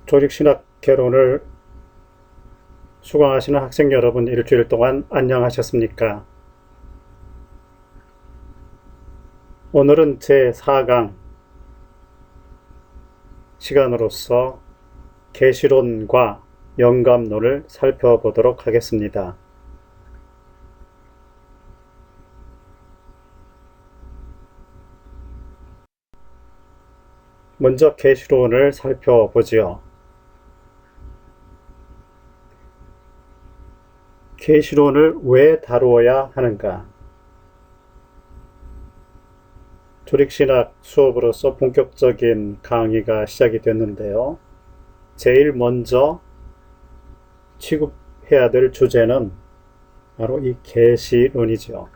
조직신학 개론을 수강하시는 학생 여러분, 일주일 동안 안녕하셨습니까? 오늘은 제4강 시간으로서 계시론과 영감론을 살펴보도록 하겠습니다. 먼저 계시론을 살펴보지요. 계시론을 왜 다루어야 하는가? 조직신학 수업으로서 본격적인 강의가 시작이 됐는데요. 제일 먼저 취급해야 될 주제는 바로 이 계시론이죠.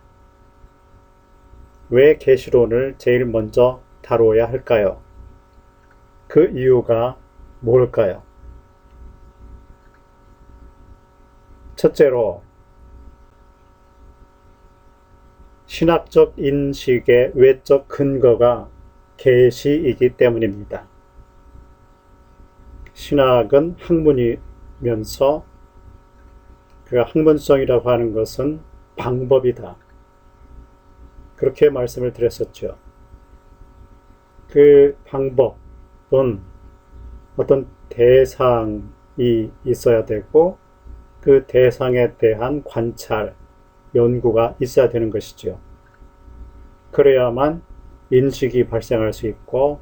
왜 계시론을 제일 먼저 다루어야 할까요? 그 이유가 뭘까요? 첫째로, 신학적 인식의 외적 근거가 계시이기 때문입니다. 신학은 학문이면서 그 학문성이라고 하는 것은 방법이다. 그렇게 말씀을 드렸었죠. 그 방법은 어떤 대상이 있어야 되고 그 대상에 대한 관찰, 연구가 있어야 되는 것이죠. 그래야만 인식이 발생할 수 있고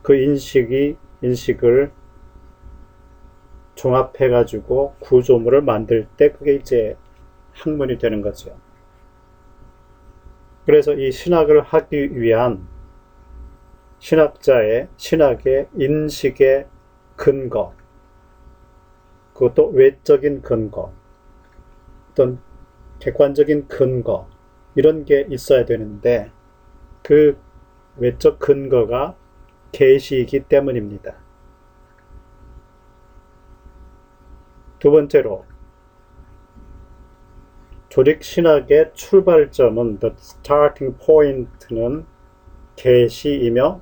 그 인식을 종합해가지고 구조물을 만들 때 그게 이제 학문이 되는 거죠. 그래서 이 신학을 하기 위한 신학의 인식의 근거, 그것도 외적인 근거, 어떤 객관적인 근거, 이런 게 있어야 되는데 그 외적 근거가 계시이기 때문입니다. 두 번째로, 조직신학의 출발점은 the starting point는 계시이며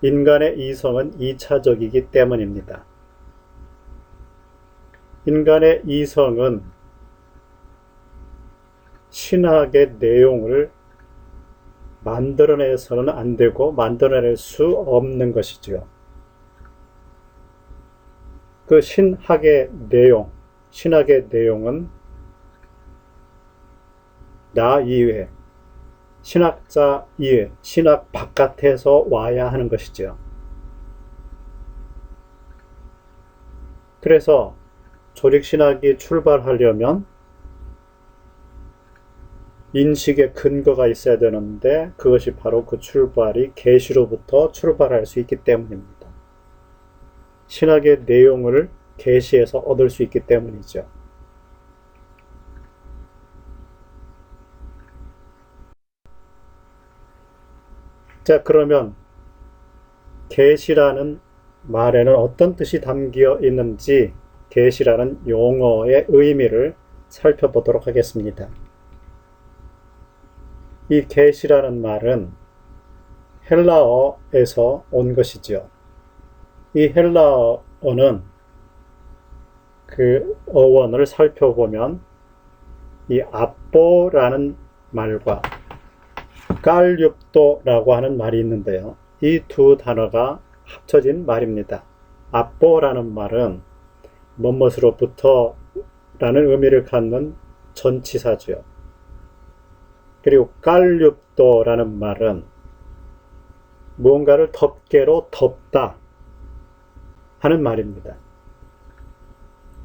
인간의 이성은 2차적이기 때문입니다. 인간의 이성은 신학의 내용을 만들어내서는 안 되고 만들어낼 수 없는 것이죠. 그 신학의 내용은 나 이외, 신학자 이외, 신학 바깥에서 와야 하는 것이죠. 그래서 조직신학이 출발하려면 인식의 근거가 있어야 되는데 그것이 바로 그 출발이 계시로부터 출발할 수 있기 때문입니다. 신학의 내용을 계시에서 얻을 수 있기 때문이죠. 자, 그러면 계시라는 말에는 어떤 뜻이 담겨 있는지 계시라는 용어의 의미를 살펴보도록 하겠습니다. 이 계시라는 말은 헬라어에서 온 것이죠. 이 헬라어는 그 어원을 살펴보면 이 아뽀라는 말과 깔육도라고 하는 말이 있는데요. 이 두 단어가 합쳐진 말입니다. 아뽀라는 말은 뭐뭇으로부터 라는 의미를 갖는 전치사죠. 그리고 깔육도라는 말은 무언가를 덮개로 덮다 하는 말입니다.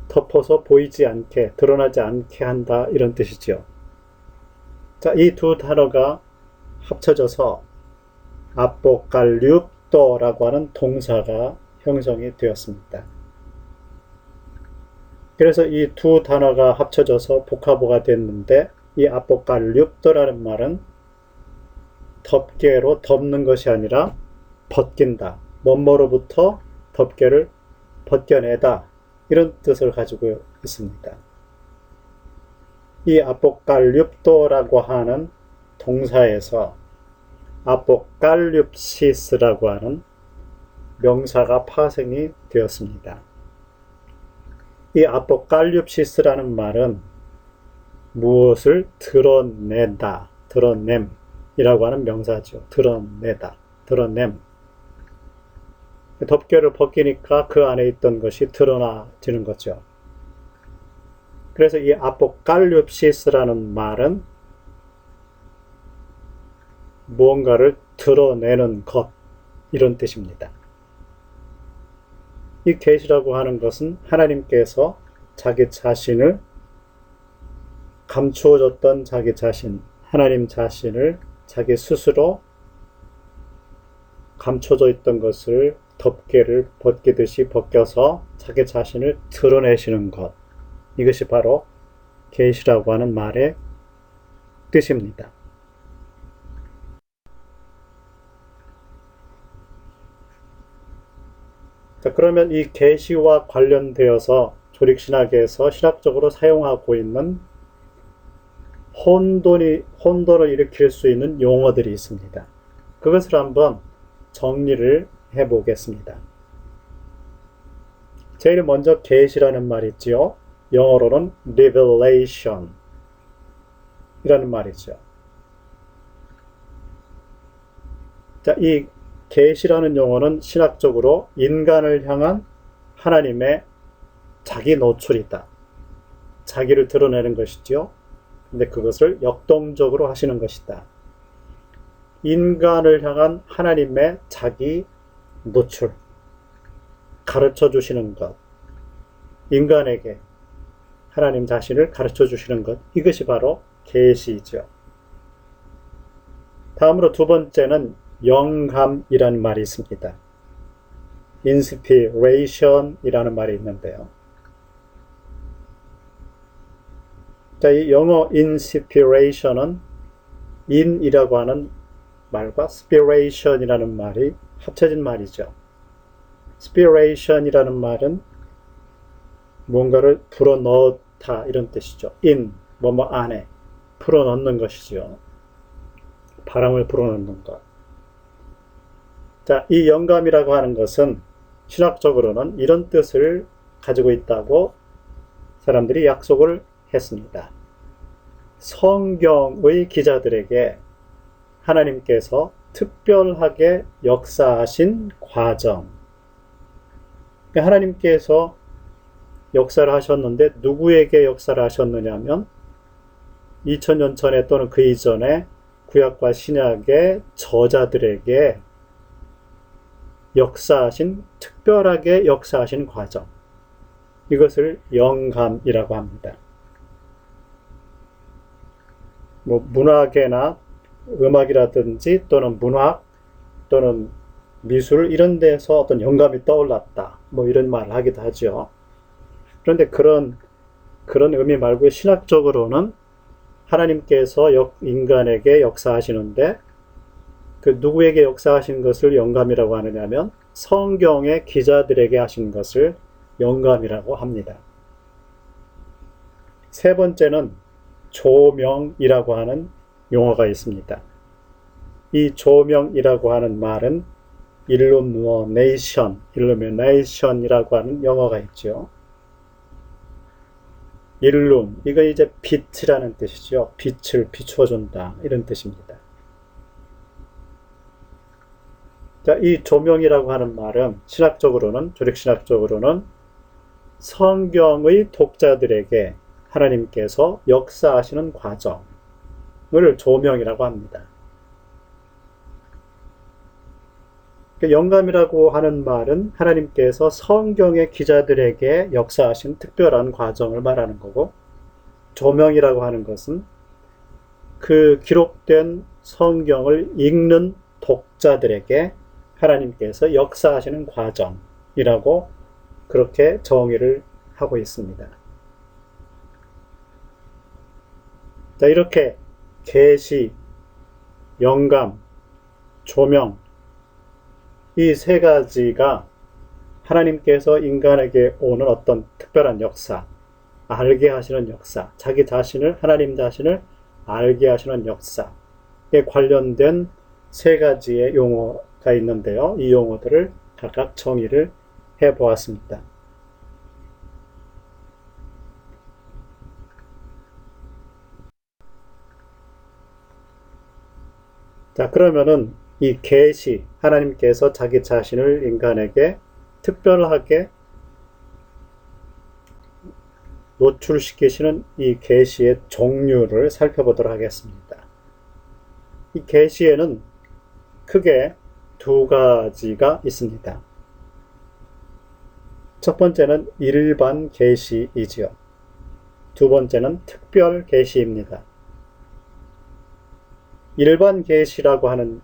덮어서 보이지 않게, 드러나지 않게 한다, 이런 뜻이죠. 자, 이 두 단어가 합쳐져서 아포칼립토라고 하는 동사가 형성이 되었습니다. 그래서 이 두 단어가 합쳐져서 복합어가 됐는데 이 아포칼립토라는 말은 덮개로 덮는 것이 아니라 벗긴다, 뭐뭐로부터 덮개를 벗겨내다, 이런 뜻을 가지고 있습니다. 이 아포칼립토라고 하는 동사에서 아포칼립시스라고 하는 명사가 파생이 되었습니다. 이 아포칼립시스라는 말은 무엇을 드러낸다, 드러냄이라고 하는 명사죠. 드러내다, 드러냄. 덮개를 벗기니까 그 안에 있던 것이 드러나지는 거죠. 그래서 이 아포칼립시스라는 말은 무언가를 드러내는 것, 이런 뜻입니다. 이 계시라고 하는 것은 하나님께서 자기 자신을 감추어졌던 자기 자신, 하나님 자신을 자기 스스로 감춰져 있던 것을 덮개를 벗기듯이 벗겨서 자기 자신을 드러내시는 것, 이것이 바로 계시라고 하는 말의 뜻입니다. 자, 그러면 이 계시와 관련되어서 조릭신학에서 신학적으로 사용하고 있는 혼돈을 일으킬 수 있는 용어들이 있습니다. 그것을 한번 정리를 해보겠습니다. 제일 먼저 계시라는 말이 있지요. 영어로는 revelation 이라는 말이죠. 자, 이 계시라는 용어는 신학적으로 인간을 향한 하나님의 자기 노출이다. 자기를 드러내는 것이죠. 근데 그것을 역동적으로 하시는 것이다. 인간을 향한 하나님의 자기 노출, 가르쳐 주시는 것, 인간에게 하나님 자신을 가르쳐 주시는 것, 이것이 바로 계시죠. 다음으로 두 번째는 영감이라는 말이 있습니다. inspiration이라는 말이 있는데요. 자, 이 영어 inspiration은 in이라고 하는 말과 spiration이라는 말이 합쳐진 말이죠. spiration이라는 말은 뭔가를 불어넣다 이런 뜻이죠. in, 뭐뭐 안에 불어넣는 것이죠. 바람을 불어넣는 것. 자, 이 영감이라고 하는 것은 신학적으로는 이런 뜻을 가지고 있다고 사람들이 약속을 했습니다. 성경의 기자들에게 하나님께서 특별하게 역사하신 과정. 하나님께서 역사를 하셨는데 누구에게 역사를 하셨느냐면 2000년 전에 또는 그 이전에 구약과 신약의 저자들에게 특별하게 역사하신 과정. 이것을 영감이라고 합니다. 문학이나 음악이라든지 또는 문학 또는 미술 이런 데서 어떤 영감이 떠올랐다. 이런 말을 하기도 하죠. 그런데 그런 의미 말고 신학적으로는 하나님께서 인간에게 역사하시는데 그 누구에게 역사하신 것을 영감이라고 하느냐면 성경의 기자들에게 하신 것을 영감이라고 합니다. 세 번째는 조명이라고 하는 용어가 있습니다. 이 조명이라고 하는 말은 illumination이라고 하는 영어가 있죠. 이거 이제 빛이라는 뜻이죠. 빛을 비추어준다 이런 뜻입니다. 자, 이 조명이라고 하는 말은 조력신학적으로는 성경의 독자들에게 하나님께서 역사하시는 과정을 조명이라고 합니다. 영감이라고 하는 말은 하나님께서 성경의 기자들에게 역사하신 특별한 과정을 말하는 거고, 조명이라고 하는 것은 그 기록된 성경을 읽는 독자들에게 하나님께서 역사하시는 과정이라고 그렇게 정의를 하고 있습니다. 자, 이렇게 계시, 영감, 조명 이 세 가지가 하나님께서 인간에게 오는 어떤 특별한 역사, 알게 하시는 역사, 자기 자신을, 하나님 자신을 알게 하시는 역사에 관련된 세 가지의 용어가 있는데요. 이 용어들을 각각 정의를 해보았습니다. 자, 그러면은 이 계시, 하나님께서 자기 자신을 인간에게 특별하게 노출시키시는 이 계시의 종류를 살펴보도록 하겠습니다. 이 계시에는 크게 두 가지가 있습니다. 첫 번째는 일반 계시이지요. 두 번째는 특별 계시입니다. 일반 계시라고 하는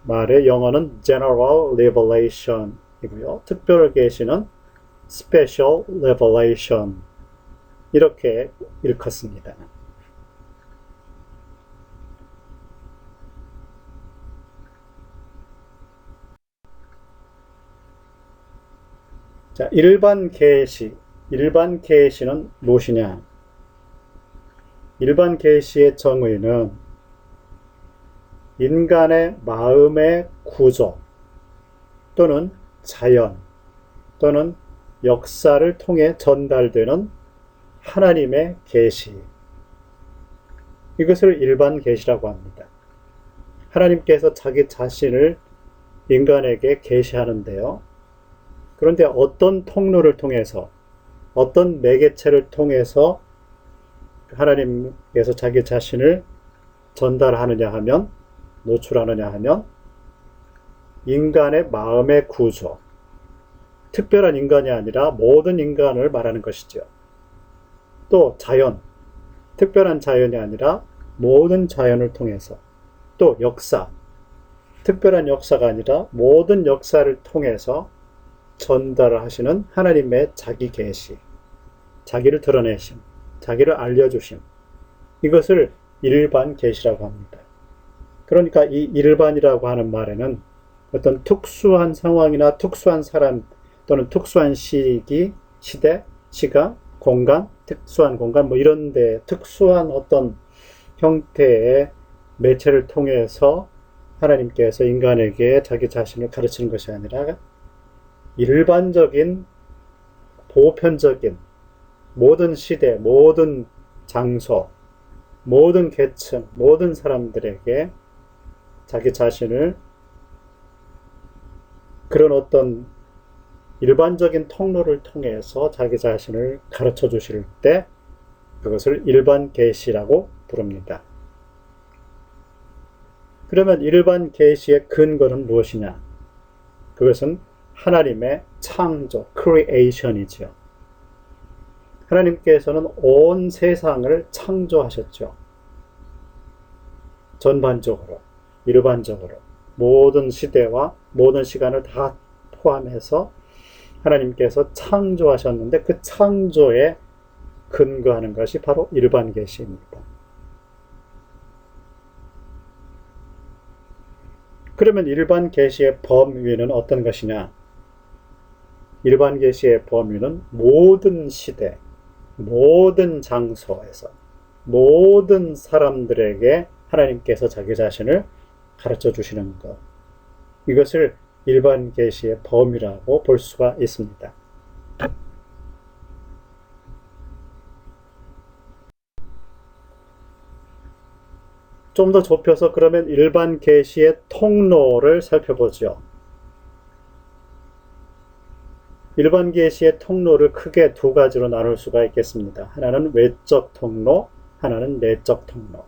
말의 영어는 General Revelation이고요. 특별 계시는 Special Revelation 이렇게 일컫습니다. 자, 일반 계시는 무엇이냐? 일반 계시의 정의는 인간의 마음의 구조 또는 자연 또는 역사를 통해 전달되는 하나님의 계시, 이것을 일반 계시라고 합니다. 하나님께서 자기 자신을 인간에게 계시하는데요. 그런데 어떤 통로를 통해서, 어떤 매개체를 통해서 하나님께서 자기 자신을 전달하느냐 하면, 노출하느냐 하면 인간의 마음의 구조, 특별한 인간이 아니라 모든 인간을 말하는 것이죠. 또 자연, 특별한 자연이 아니라 모든 자연을 통해서, 또 역사, 특별한 역사가 아니라 모든 역사를 통해서 전달을 하시는 하나님의 자기 계시, 자기를 드러내심, 자기를 알려주심, 이것을 일반 계시라고 합니다. 그러니까 이 일반이라고 하는 말에는 어떤 특수한 상황이나 특수한 사람 또는 특수한 시기, 시대, 시간, 공간, 특수한 공간 뭐 이런데 특수한 어떤 형태의 매체를 통해서 하나님께서 인간에게 자기 자신을 가르치는 것이 아니라 일반적인 보편적인 모든 시대, 모든 장소, 모든 계층, 모든 사람들에게 자기 자신을 그런 어떤 일반적인 통로를 통해서 자기 자신을 가르쳐 주실 때 그것을 일반 계시라고 부릅니다. 그러면 일반 계시의 근거는 무엇이냐? 그것은 하나님의 창조, creation이지요. 하나님께서는 온 세상을 창조하셨죠. 전반적으로, 일반적으로 모든 시대와 모든 시간을 다 포함해서 하나님께서 창조하셨는데 그 창조에 근거하는 것이 바로 일반 계시입니다. 그러면 일반 계시의 범위는 어떤 것이냐? 일반 계시의 범위는 모든 시대, 모든 장소에서 모든 사람들에게 하나님께서 자기 자신을 가르쳐 주시는 것, 이것을 일반 계시의 범위라고 볼 수가 있습니다. 좀 더 좁혀서 그러면 일반 계시의 통로를 살펴보죠. 일반 계시의 통로를 크게 두 가지로 나눌 수가 있겠습니다. 하나는 외적 통로, 하나는 내적 통로.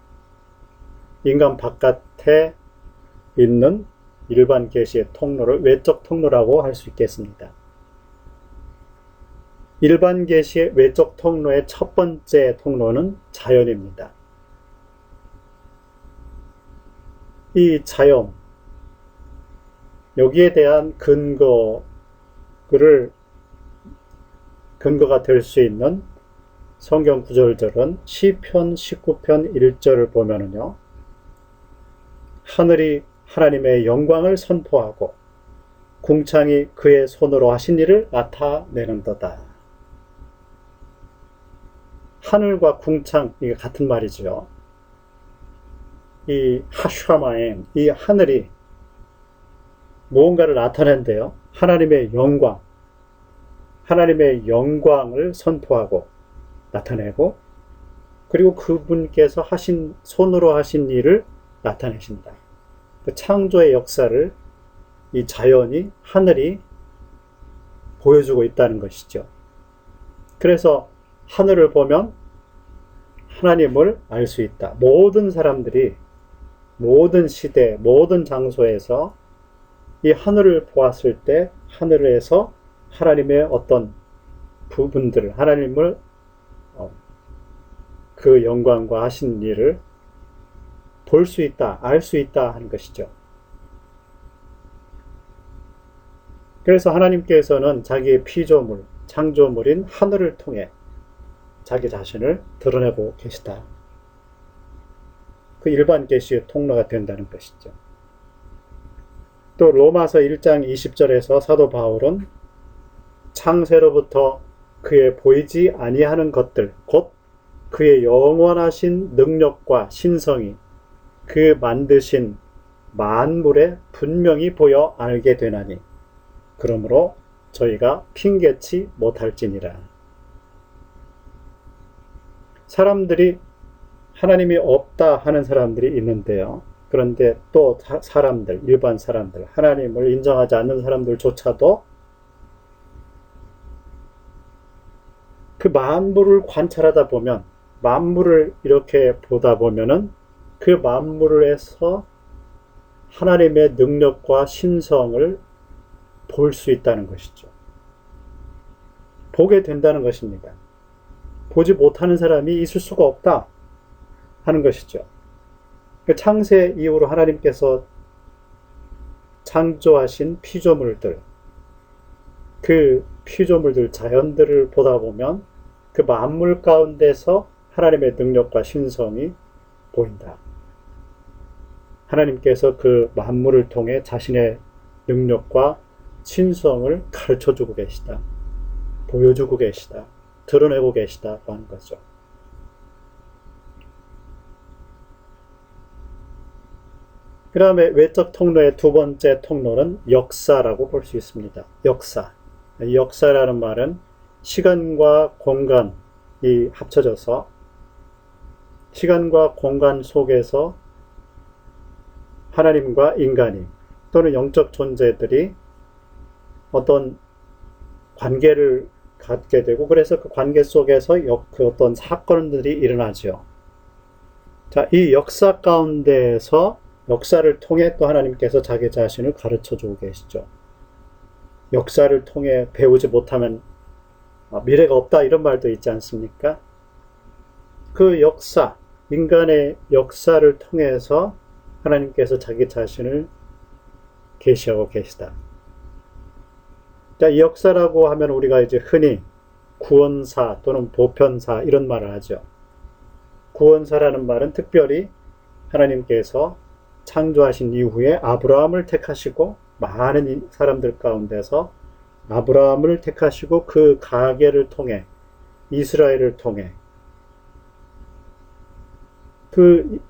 인간 바깥에 있는 일반 계시의 통로를 외적 통로라고 할 수 있겠습니다. 일반 계시의 외적 통로의 첫 번째 통로는 자연입니다. 이 자연, 여기에 대한 근거가 될 수 있는 성경 구절들은 시편 19편 1절을 보면은요, 하늘이 하나님의 영광을 선포하고 궁창이 그의 손으로 하신 일을 나타내는도다. 하늘과 궁창, 이게 같은 말이죠. 이 하샤마엔, 이 하늘이 무언가를 나타낸대요. 하나님의 영광을 선포하고 나타내고, 그리고 그분께서 손으로 하신 일을 나타내신다. 그 창조의 역사를 이 자연이, 하늘이 보여주고 있다는 것이죠. 그래서 하늘을 보면 하나님을 알 수 있다. 모든 사람들이 모든 시대, 모든 장소에서 이 하늘을 보았을 때 하늘에서 하나님의 어떤 부분들을, 하나님을 그 영광과 하신 일을 볼 수 있다, 알 수 있다 하는 것이죠. 그래서 하나님께서는 자기의 피조물, 창조물인 하늘을 통해 자기 자신을 드러내고 계시다. 그 일반 계시의 통로가 된다는 것이죠. 또 로마서 1장 20절에서 사도 바울은 창세로부터 그의 보이지 아니하는 것들, 곧 그의 영원하신 능력과 신성이 그 만드신 만물에 분명히 보여 알게 되나니 그러므로 저희가 핑계치 못할지니라. 사람들이 하나님이 없다 하는 사람들이 있는데요. 그런데 또 사람들, 일반 사람들, 하나님을 인정하지 않는 사람들조차도 그 만물을 관찰하다 보면, 만물을 이렇게 보다 보면은 그 만물에서 하나님의 능력과 신성을 볼 수 있다는 것이죠. 보게 된다는 것입니다. 보지 못하는 사람이 있을 수가 없다 하는 것이죠. 창세 이후로 하나님께서 창조하신 피조물들, 그 피조물들, 자연들을 보다 보면 그 만물 가운데서 하나님의 능력과 신성이 보인다. 하나님께서 그 만물을 통해 자신의 능력과 신성을 가르쳐주고 계시다. 보여주고 계시다. 드러내고 계시다고 하는 거죠. 그 다음에 외적 통로의 두 번째 통로는 역사라고 볼 수 있습니다. 역사. 이 역사라는 말은 시간과 공간이 합쳐져서 시간과 공간 속에서 하나님과 인간이 또는 영적 존재들이 어떤 관계를 갖게 되고, 그래서 그 관계 속에서 그 어떤 사건들이 일어나죠. 자, 이 역사 가운데에서 역사를 통해 또 하나님께서 자기 자신을 가르쳐주고 계시죠. 역사를 통해 배우지 못하면 미래가 없다, 이런 말도 있지 않습니까? 그 역사, 인간의 역사를 통해서 하나님께서 자기 자신을 계시하고 계시다. 자, 이 역사라고 하면 우리가 이제 흔히 구원사 또는 보편사 이런 말을 하죠. 구원사라는 말은 특별히 하나님께서 창조하신 이후에 아브라함을 택하시고, 많은 사람들 가운데서 아브라함을 택하시고 그 가계를 통해, 이스라엘을 통해 그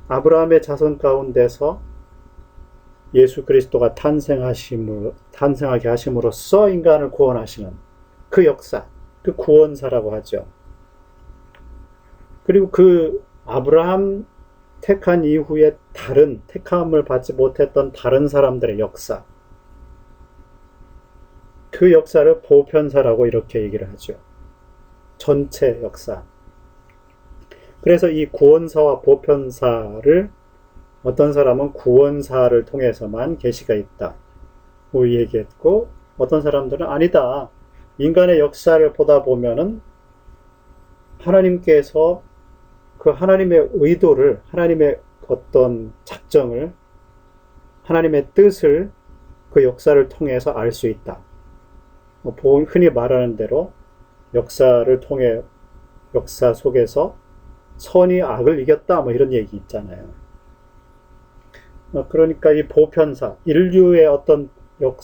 아브라함의 자손 가운데서 예수 그리스도가 탄생하게 하심으로써 인간을 구원하시는 그 역사, 그 구원사라고 하죠. 그리고 그 아브라함 택한 이후에 다른, 택함을 받지 못했던 다른 사람들의 역사, 그 역사를 보편사라고 이렇게 얘기를 하죠. 전체 역사. 그래서 이 구원사와 보편사를 어떤 사람은 구원사를 통해서만 계시가 있다 고 얘기했고, 어떤 사람들은 아니다, 인간의 역사를 보다 보면은 하나님께서 그 하나님의 의도를, 하나님의 어떤 작정을, 하나님의 뜻을 그 역사를 통해서 알 수 있다. 흔히 말하는 대로 역사를 통해, 역사 속에서 선이 악을 이겼다, 이런 얘기 있잖아요. 그러니까 이 보편사, 인류의 어떤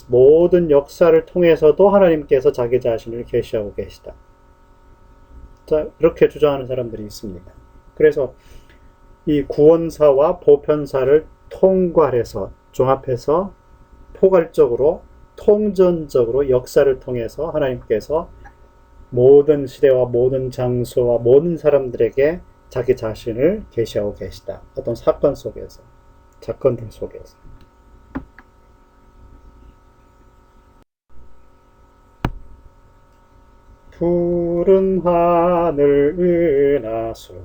모든 역사를 통해서도 하나님께서 자기 자신을 계시하고 계시다. 자, 이렇게 주장하는 사람들이 있습니다. 그래서 이 구원사와 보편사를 통괄해서, 종합해서 포괄적으로 통전적으로 역사를 통해서 하나님께서 모든 시대와 모든 장소와 모든 사람들에게 자기 자신을 계시하고 계시다. 어떤 사건 속에서, 사건들 속에서. 푸른 하늘 은하수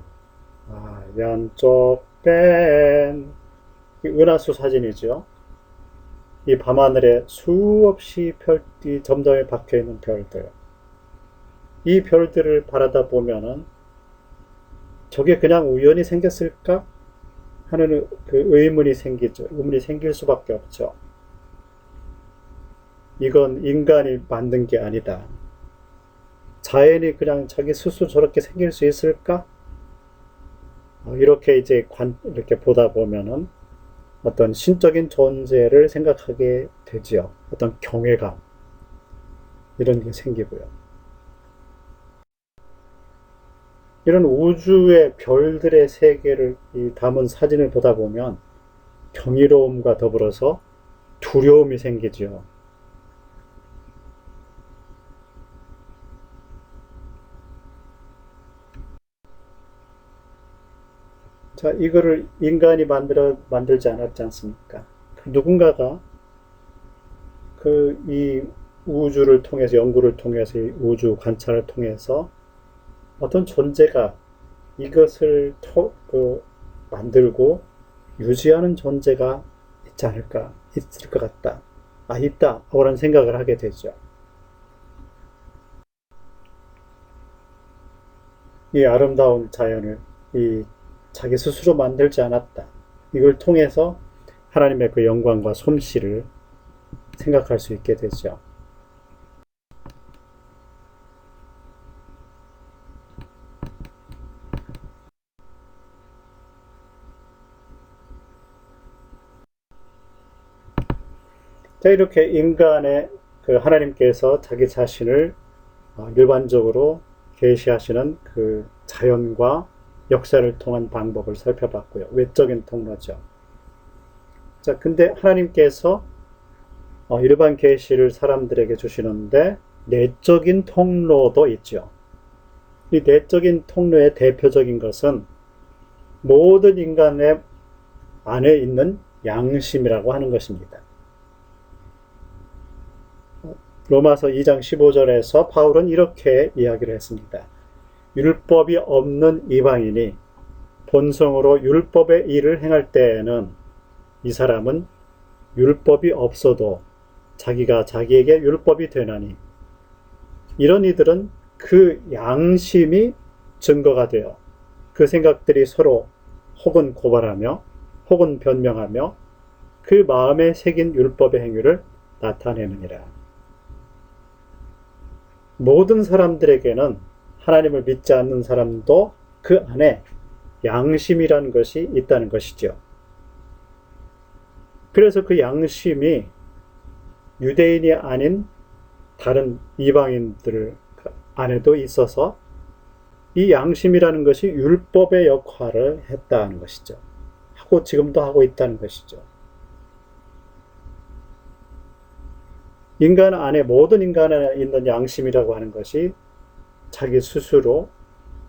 하얀 쪽뺀 은하수 사진이죠. 이 밤하늘에 수없이 별이 점점에 박혀있는 별들, 이 별들을 바라다 보면은 저게 그냥 우연히 생겼을까 하는 그 의문이 생기죠. 의문이 생길 수밖에 없죠. 이건 인간이 만든 게 아니다. 자연이 그냥 자기 스스로 저렇게 생길 수 있을까? 이렇게 이렇게 보다 보면은 어떤 신적인 존재를 생각하게 되지요. 어떤 경외감, 이런 게 생기고요. 이런 우주의 별들의 세계를 담은 사진을 보다 보면 경이로움과 더불어서 두려움이 생기죠. 자, 이거를 인간이 만들지 않았지 않습니까? 누군가가 이 우주를 통해서, 연구를 통해서, 이 우주 관찰을 통해서 어떤 존재가 이것을 만들고 유지하는 존재가 있지 않을까, 있을 것 같다. 있다. 그런 생각을 하게 되죠. 이 아름다운 자연을 자기 스스로 만들지 않았다. 이걸 통해서 하나님의 그 영광과 솜씨를 생각할 수 있게 되죠. 자, 이렇게 인간의 하나님께서 자기 자신을 일반적으로 계시하시는 그 자연과 역사를 통한 방법을 살펴봤고요. 외적인 통로죠. 자, 근데 하나님께서 일반 계시를 사람들에게 주시는데 내적인 통로도 있죠. 이 내적인 통로의 대표적인 것은 모든 인간의 안에 있는 양심이라고 하는 것입니다. 로마서 2장 15절에서 바울은 이렇게 이야기를 했습니다. 율법이 없는 이방인이 본성으로 율법의 일을 행할 때에는 이 사람은 율법이 없어도 자기가 자기에게 율법이 되나니, 이런 이들은 그 양심이 증거가 되어 그 생각들이 서로 혹은 고발하며 혹은 변명하며 그 마음에 새긴 율법의 행위를 나타내느니라. 모든 사람들에게는, 하나님을 믿지 않는 사람도 그 안에 양심이라는 것이 있다는 것이죠. 그래서 그 양심이 유대인이 아닌 다른 이방인들 안에도 있어서 이 양심이라는 것이 율법의 역할을 했다는 것이죠. 하고 지금도 하고 있다는 것이죠. 인간 안에, 모든 인간 안에 있는 양심이라고 하는 것이 자기 스스로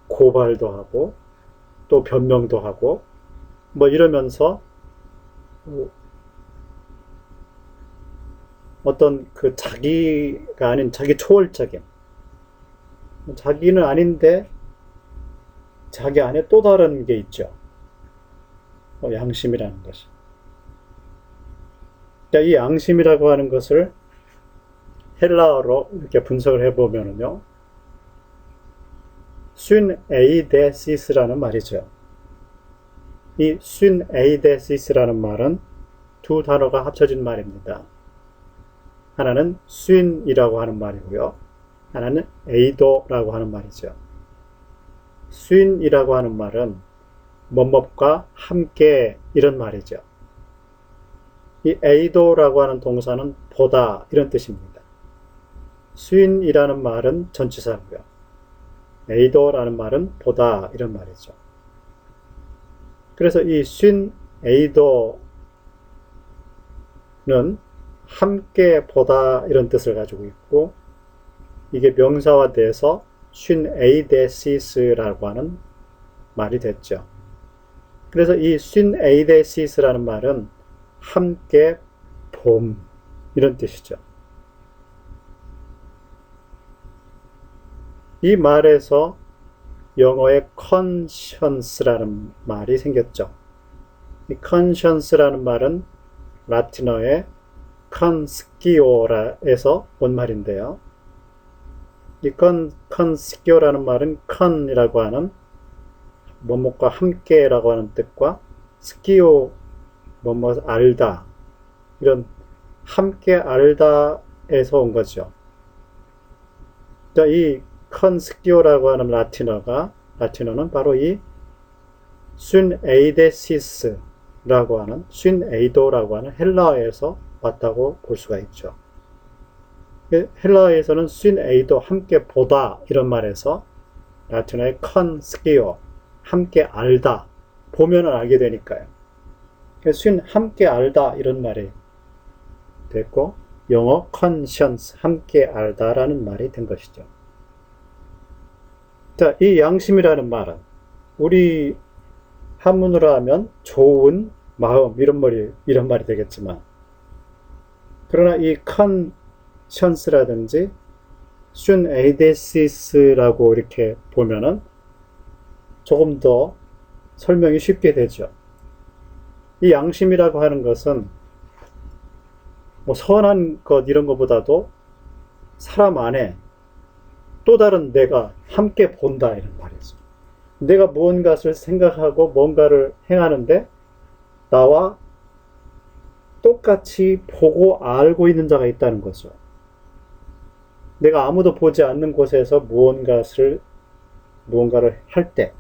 고발도 하고 또 변명도 하고 이러면서 어떤 자기가 아닌 자기 초월적인, 자기는 아닌데 자기 안에 또 다른 게 있죠. 양심이라는 것이. 이 양심이라고 하는 것을 헬라어로 이렇게 분석을 해보면요, syneidesis 말이죠. 이 syneidesis 말은 두 단어가 합쳐진 말입니다. 하나는 syn이라고 하는 말이고요, 하나는 eido라고 하는 말이죠. syn이라고 하는 말은 뭐뭐과 함께, 이런 말이죠. 이 eido라고 하는 동사는 보다, 이런 뜻입니다. syn이라는 말은 전치사고요, eido라는 말은 보다, 이런 말이죠. 그래서 이 syneido는 함께 보다 이런 뜻을 가지고 있고, 이게 명사화돼서 쉰 에이데시스라고 하는 말이 됐죠. 그래서 이 쉰 에이데시스라는 말은 함께 봄 이런 뜻이죠. 이 말에서 영어의 conscience라는 말이 생겼죠. 이 conscience라는 말은 라틴어의 conscio라에서 온 말인데요. 이 conscio라는 말은 con이라고 하는 뭐뭐과 함께라고 하는 뜻과 scio 뭐뭐 알다 이런 함께 알다에서 온 거죠. 자, 이 conscio라고 하는 라틴어는 바로 이 쉰에이데시스라고 하는 쉰에이도라고 하는 헬라어에서 왔다고 볼 수가 있죠. 헬라어에서는 쉰에이도 함께 보다 이런 말에서 라틴어의 conscio 함께 알다 보면은 알게 되니까요. 쉰 함께 알다 이런 말이 됐고 영어 conscience 함께 알다라는 말이 된 것이죠. 자, 이 양심이라는 말은 우리 한문으로 하면 좋은 마음 이런 말이 되겠지만, 그러나 이 conscience라든지 쉰 에이데시스라고 이렇게 보면은 조금 더 설명이 쉽게 되죠. 이 양심이라고 하는 것은 뭐 선한 것 이런 것보다도 사람 안에 또 다른 내가 함께 본다 이런 말이죠. 내가 무언가를 생각하고 뭔가를 행하는데 나와 똑같이 보고 알고 있는 자가 있다는 거죠. 내가 아무도 보지 않는 곳에서 무언가를 할 때,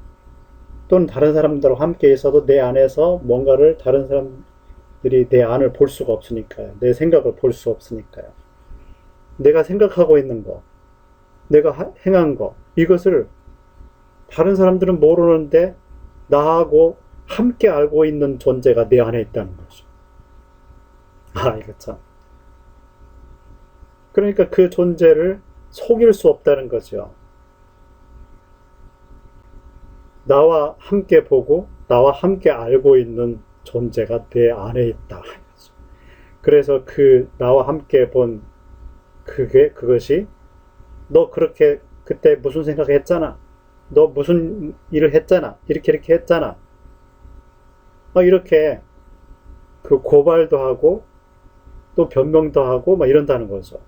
또는 다른 사람들과 함께 있어도 내 안에서 뭔가를 다른 사람들이 내 안을 볼 수가 없으니까요. 내 생각을 볼 수 없으니까요. 내가 생각하고 있는 거, 내가 행한 거, 이것을 다른 사람들은 모르는데 나하고 함께 알고 있는 존재가 내 안에 있다는 거죠. 이거 참. 그러니까 그 존재를 속일 수 없다는 거죠. 나와 함께 보고 나와 함께 알고 있는 존재가 내 안에 있다. 그래서 그 나와 함께 본 그것이 너 그렇게 그때 무슨 생각했잖아. 너 무슨 일을 했잖아. 이렇게 했잖아. 이렇게 그 고발도 하고 또 변명도 하고 막 이런다는 거죠.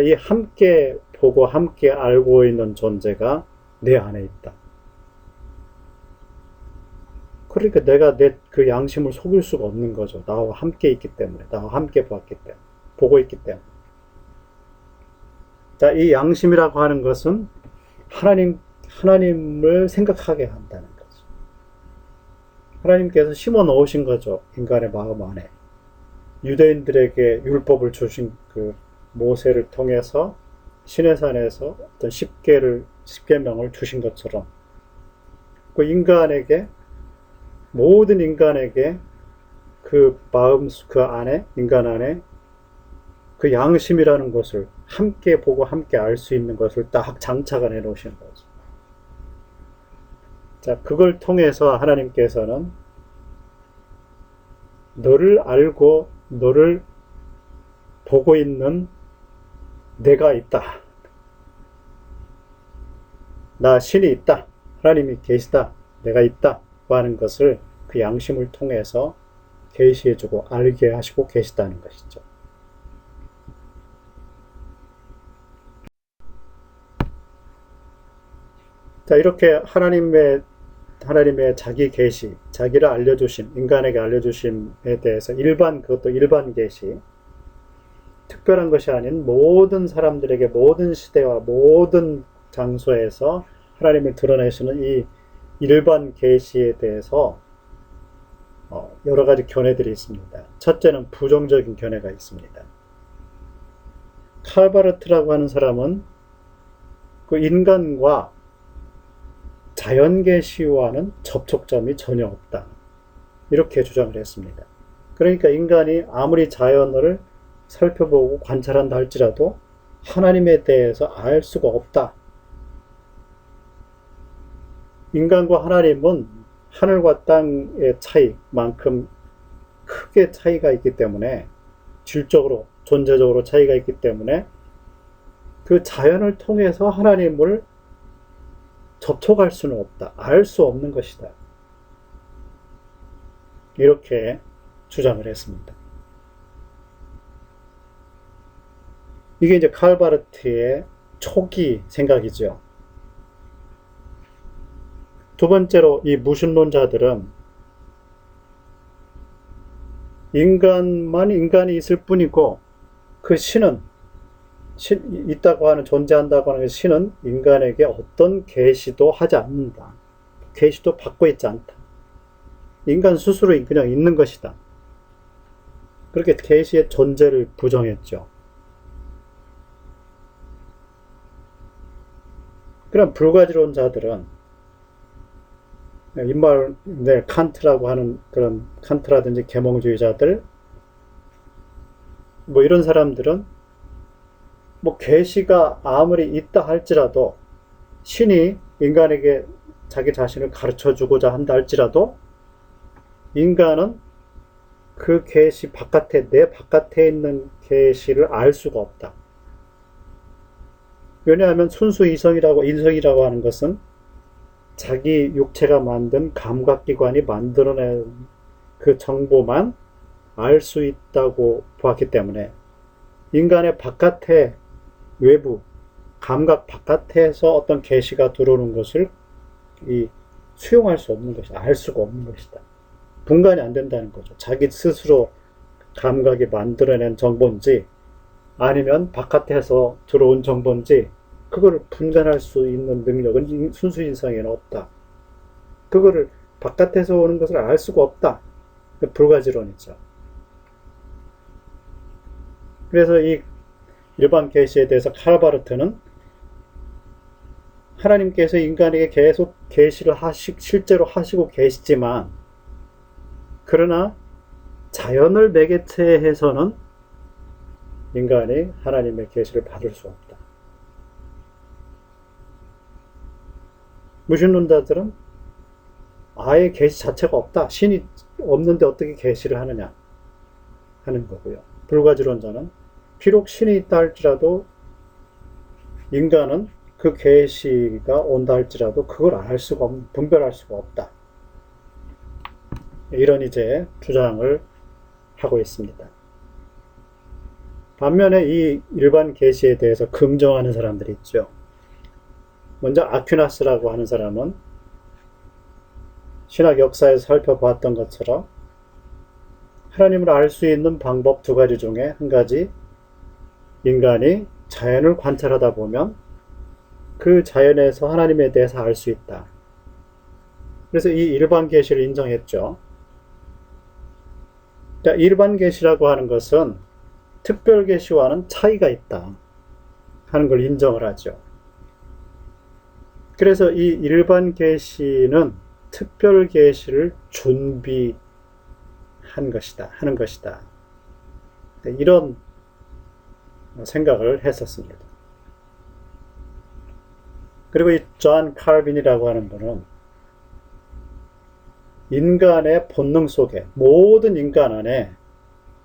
이 함께 보고 함께 알고 있는 존재가 내 안에 있다. 그러니까 내가 내 그 양심을 속일 수가 없는 거죠. 나와 함께 있기 때문에, 나와 함께 보고 있기 때문에. 자, 이 양심이라고 하는 것은 하나님을 생각하게 한다는 거죠. 하나님께서 심어 넣으신 거죠. 인간의 마음 안에. 유대인들에게 율법을 주신 그 모세를 통해서 시내산에서 어떤 10계명을 주신 것처럼 그 모든 인간에게 그 마음, 그 안에, 인간 안에 그 양심이라는 것을 함께 보고 함께 알 수 있는 것을 딱 장착을 해 놓으신 거죠. 자, 그걸 통해서 하나님께서는 너를 알고 너를 보고 있는 내가 있다. 나 신이 있다. 하나님이 계시다. 내가 있다. 하는 것을 그 양심을 통해서 계시해주고 알게 하시고 계시다는 것이죠. 자, 이렇게 하나님의 자기 계시, 자기를 알려주심, 인간에게 알려주심에 대해서 그것도 일반 계시, 특별한 것이 아닌 모든 사람들에게 모든 시대와 모든 장소에서 하나님을 드러내시는 이 일반 계시에 대해서 여러 가지 견해들이 있습니다. 첫째는 부정적인 견해가 있습니다. 칼바르트라고 하는 사람은 그 인간과 자연 계시와는 접촉점이 전혀 없다. 이렇게 주장을 했습니다. 그러니까 인간이 아무리 자연을 살펴보고 관찰한다 할지라도 하나님에 대해서 알 수가 없다. 인간과 하나님은 하늘과 땅의 차이만큼 크게 차이가 있기 때문에, 질적으로, 존재적으로 차이가 있기 때문에 그 자연을 통해서 하나님을 접촉할 수는 없다. 알 수 없는 것이다. 이렇게 주장을 했습니다. 이게 이제 칼바르트의 초기 생각이죠. 두 번째로 이 무신론자들은 인간만 인간이 있을 뿐이고 그 신은 있다고 하는, 존재한다고 하는 신은 인간에게 어떤 계시도 하지 않는다. 계시도 받고 있지 않다. 인간 스스로 그냥 있는 것이다. 그렇게 계시의 존재를 부정했죠. 그럼 불가지론자들은 임마누엘 칸트라고 하는, 그런 칸트라든지 계몽주의자들, 뭐 이런 사람들은 뭐 계시가 아무리 있다 할지라도, 신이 인간에게 자기 자신을 가르쳐 주고자 한다 할지라도 인간은 그 계시 바깥에, 내 바깥에 있는 계시를 알 수가 없다. 왜냐하면 순수 인성이라고 하는 것은 자기 육체가 만든 감각기관이 만들어낸 그 정보만 알 수 있다고 보았기 때문에, 인간의 바깥에, 외부 감각 바깥에서 어떤 계시가 들어오는 것을 수용할 수 없는 것이다. 알 수가 없는 것이다. 분간이 안 된다는 거죠. 자기 스스로 감각이 만들어낸 정보인지 아니면 바깥에서 들어온 정보인지 그거를 분간할 수 있는 능력은 순수 인성에는 없다. 그거를 바깥에서 오는 것을 알 수가 없다. 불가지론이죠. 그래서 이 일반 계시에 대해서 칼바르트는 하나님께서 인간에게 계속 계시를 실제로 하시고 계시지만, 그러나 자연을 매개체해서는 인간이 하나님의 계시를 받을 수 없다. 무신론자들은 아예 계시 자체가 없다. 신이 없는데 어떻게 계시를 하느냐 하는 거고요. 불가지론자는 비록 신이 있다 할지라도 인간은 그 계시가 온다 할지라도 그걸 알 수가 없는, 분별할 수가 없다. 이런 이제 주장을 하고 있습니다. 반면에 이 일반 계시에 대해서 긍정하는 사람들이 있죠. 먼저 아퀴나스라고 하는 사람은 신학 역사에서 살펴보았던 것처럼 하나님을 알 수 있는 방법 두 가지 중에 한 가지, 인간이 자연을 관찰하다 보면 그 자연에서 하나님에 대해서 알 수 있다. 그래서 이 일반 계시를 인정했죠. 일반 계시라고 하는 것은 특별 계시와는 차이가 있다 하는 걸 인정을 하죠. 그래서 이 일반 계시는 특별 계시를 준비한 것이다 하는 것이다. 이런 생각을 했었습니다. 그리고 이 존 칼빈이라고 하는 분은 인간의 본능 속에, 모든 인간 안에,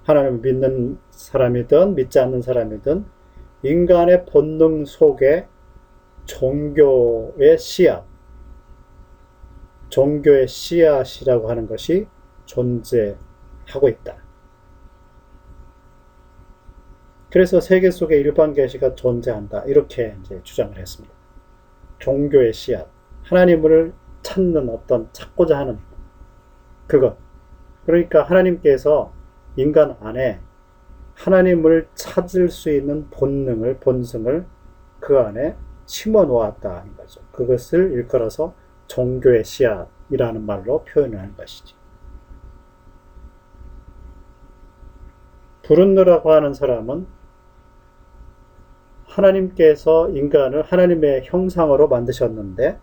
하나님을 믿는 사람이든 믿지 않는 사람이든 인간의 본능 속에 종교의 씨앗이라고 하는 것이 존재하고 있다. 그래서 세계 속에 일반 계시가 존재한다. 이렇게 이제 주장을 했습니다. 종교의 씨앗, 하나님을 찾고자 하는 그것. 그러니까 하나님께서 인간 안에 하나님을 찾을 수 있는 본성을 그 안에 심어 놓았다는 거죠. 그것을 일컬어서 종교의 씨앗이라는 말로 표현하는 것이죠. 브룬너라고 하는 사람은 하나님께서 인간을 하나님의 형상으로 만드셨는데,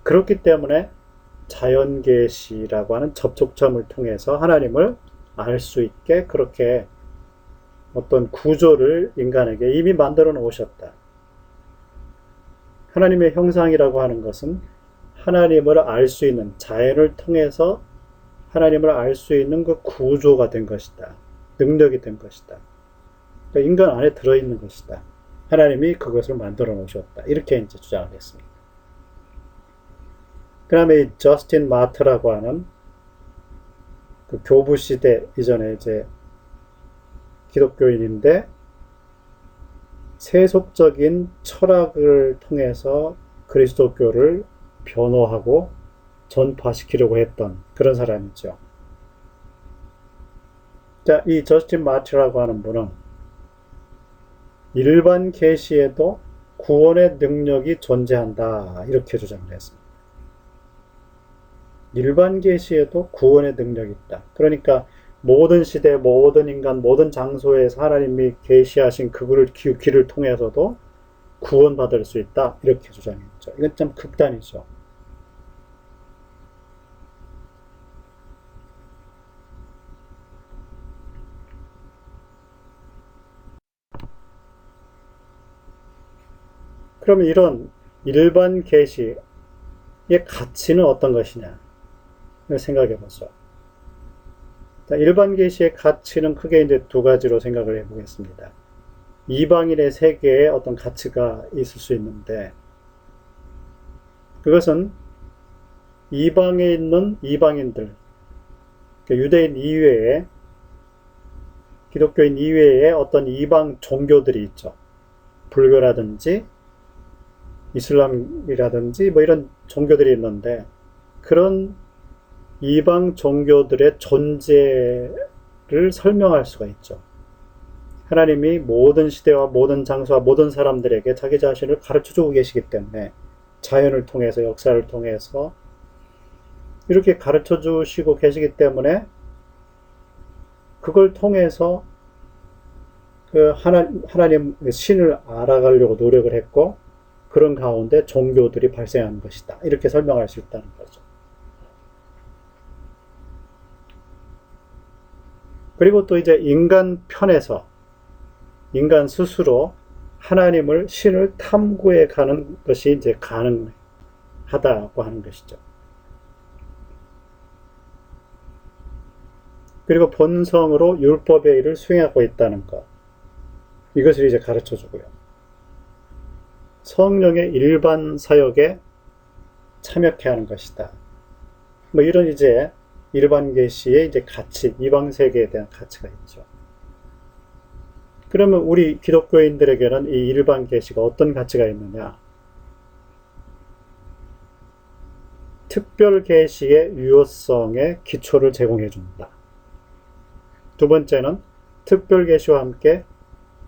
그렇기 때문에 자연계시라고 하는 접촉점을 통해서 하나님을 알 수 있게 그렇게 어떤 구조를 인간에게 이미 만들어 놓으셨다. 하나님의 형상이라고 하는 것은 하나님을 알 수 있는, 자연을 통해서 하나님을 알 수 있는 그 구조가 된 것이다. 능력이 된 것이다. 그러니까 인간 안에 들어있는 것이다. 하나님이 그것을 만들어 놓으셨다. 이렇게 이제 주장을 했습니다. 그 다음에 이 저스틴 마트라고 하는 그 교부 시대 이전에 이제 기독교인인데 세속적인 철학을 통해서 그리스도교를 변호하고 전파시키려고 했던 그런 사람이죠. 자, 이 저스틴 마트라고 하는 분은 일반 계시에도 구원의 능력이 존재한다. 이렇게 주장을 했습니다. 일반 계시에도 구원의 능력이 있다. 그러니까 모든 시대, 모든 인간, 모든 장소에서 하나님이 계시하신 그분을 길을 통해서도 구원받을 수 있다. 이렇게 주장했죠. 이건 좀 극단이죠. 그러면 이런 일반 계시의 가치는 어떤 것이냐 생각해 보죠. 일반 계시의 가치는 크게 이제 두 가지로 생각을 해 보겠습니다. 이방인의 세계에 어떤 가치가 있을 수 있는데, 그것은 이방에 있는 이방인들, 유대인 이외에, 기독교인 이외에 어떤 이방 종교들이 있죠. 불교라든지 이슬람이라든지 뭐 이런 종교들이 있는데, 그런 이방 종교들의 존재를 설명할 수가 있죠. 하나님이 모든 시대와 모든 장소와 모든 사람들에게 자기 자신을 가르쳐주고 계시기 때문에 자연을 통해서, 역사를 통해서 이렇게 가르쳐주시고 계시기 때문에 그걸 통해서 그 하나님 신을 알아가려고 노력을 했고, 그런 가운데 종교들이 발생한 것이다. 이렇게 설명할 수 있다는 거죠. 그리고 또 이제 인간 편에서 인간 스스로 하나님을, 신을 탐구해 가는 것이 이제 가능하다고 하는 것이죠. 그리고 본성으로 율법의 일을 수행하고 있다는 것. 이것을 이제 가르쳐 주고요. 성령의 일반 사역에 참여케 하는 것이다. 뭐 이런 이제 일반 계시의 이제 가치, 이방 세계에 대한 가치가 있죠. 그러면 우리 기독교인들에게는 이 일반 계시가 어떤 가치가 있느냐? 특별 계시의 유효성에 기초를 제공해 줍니다. 두 번째는 특별 계시와 함께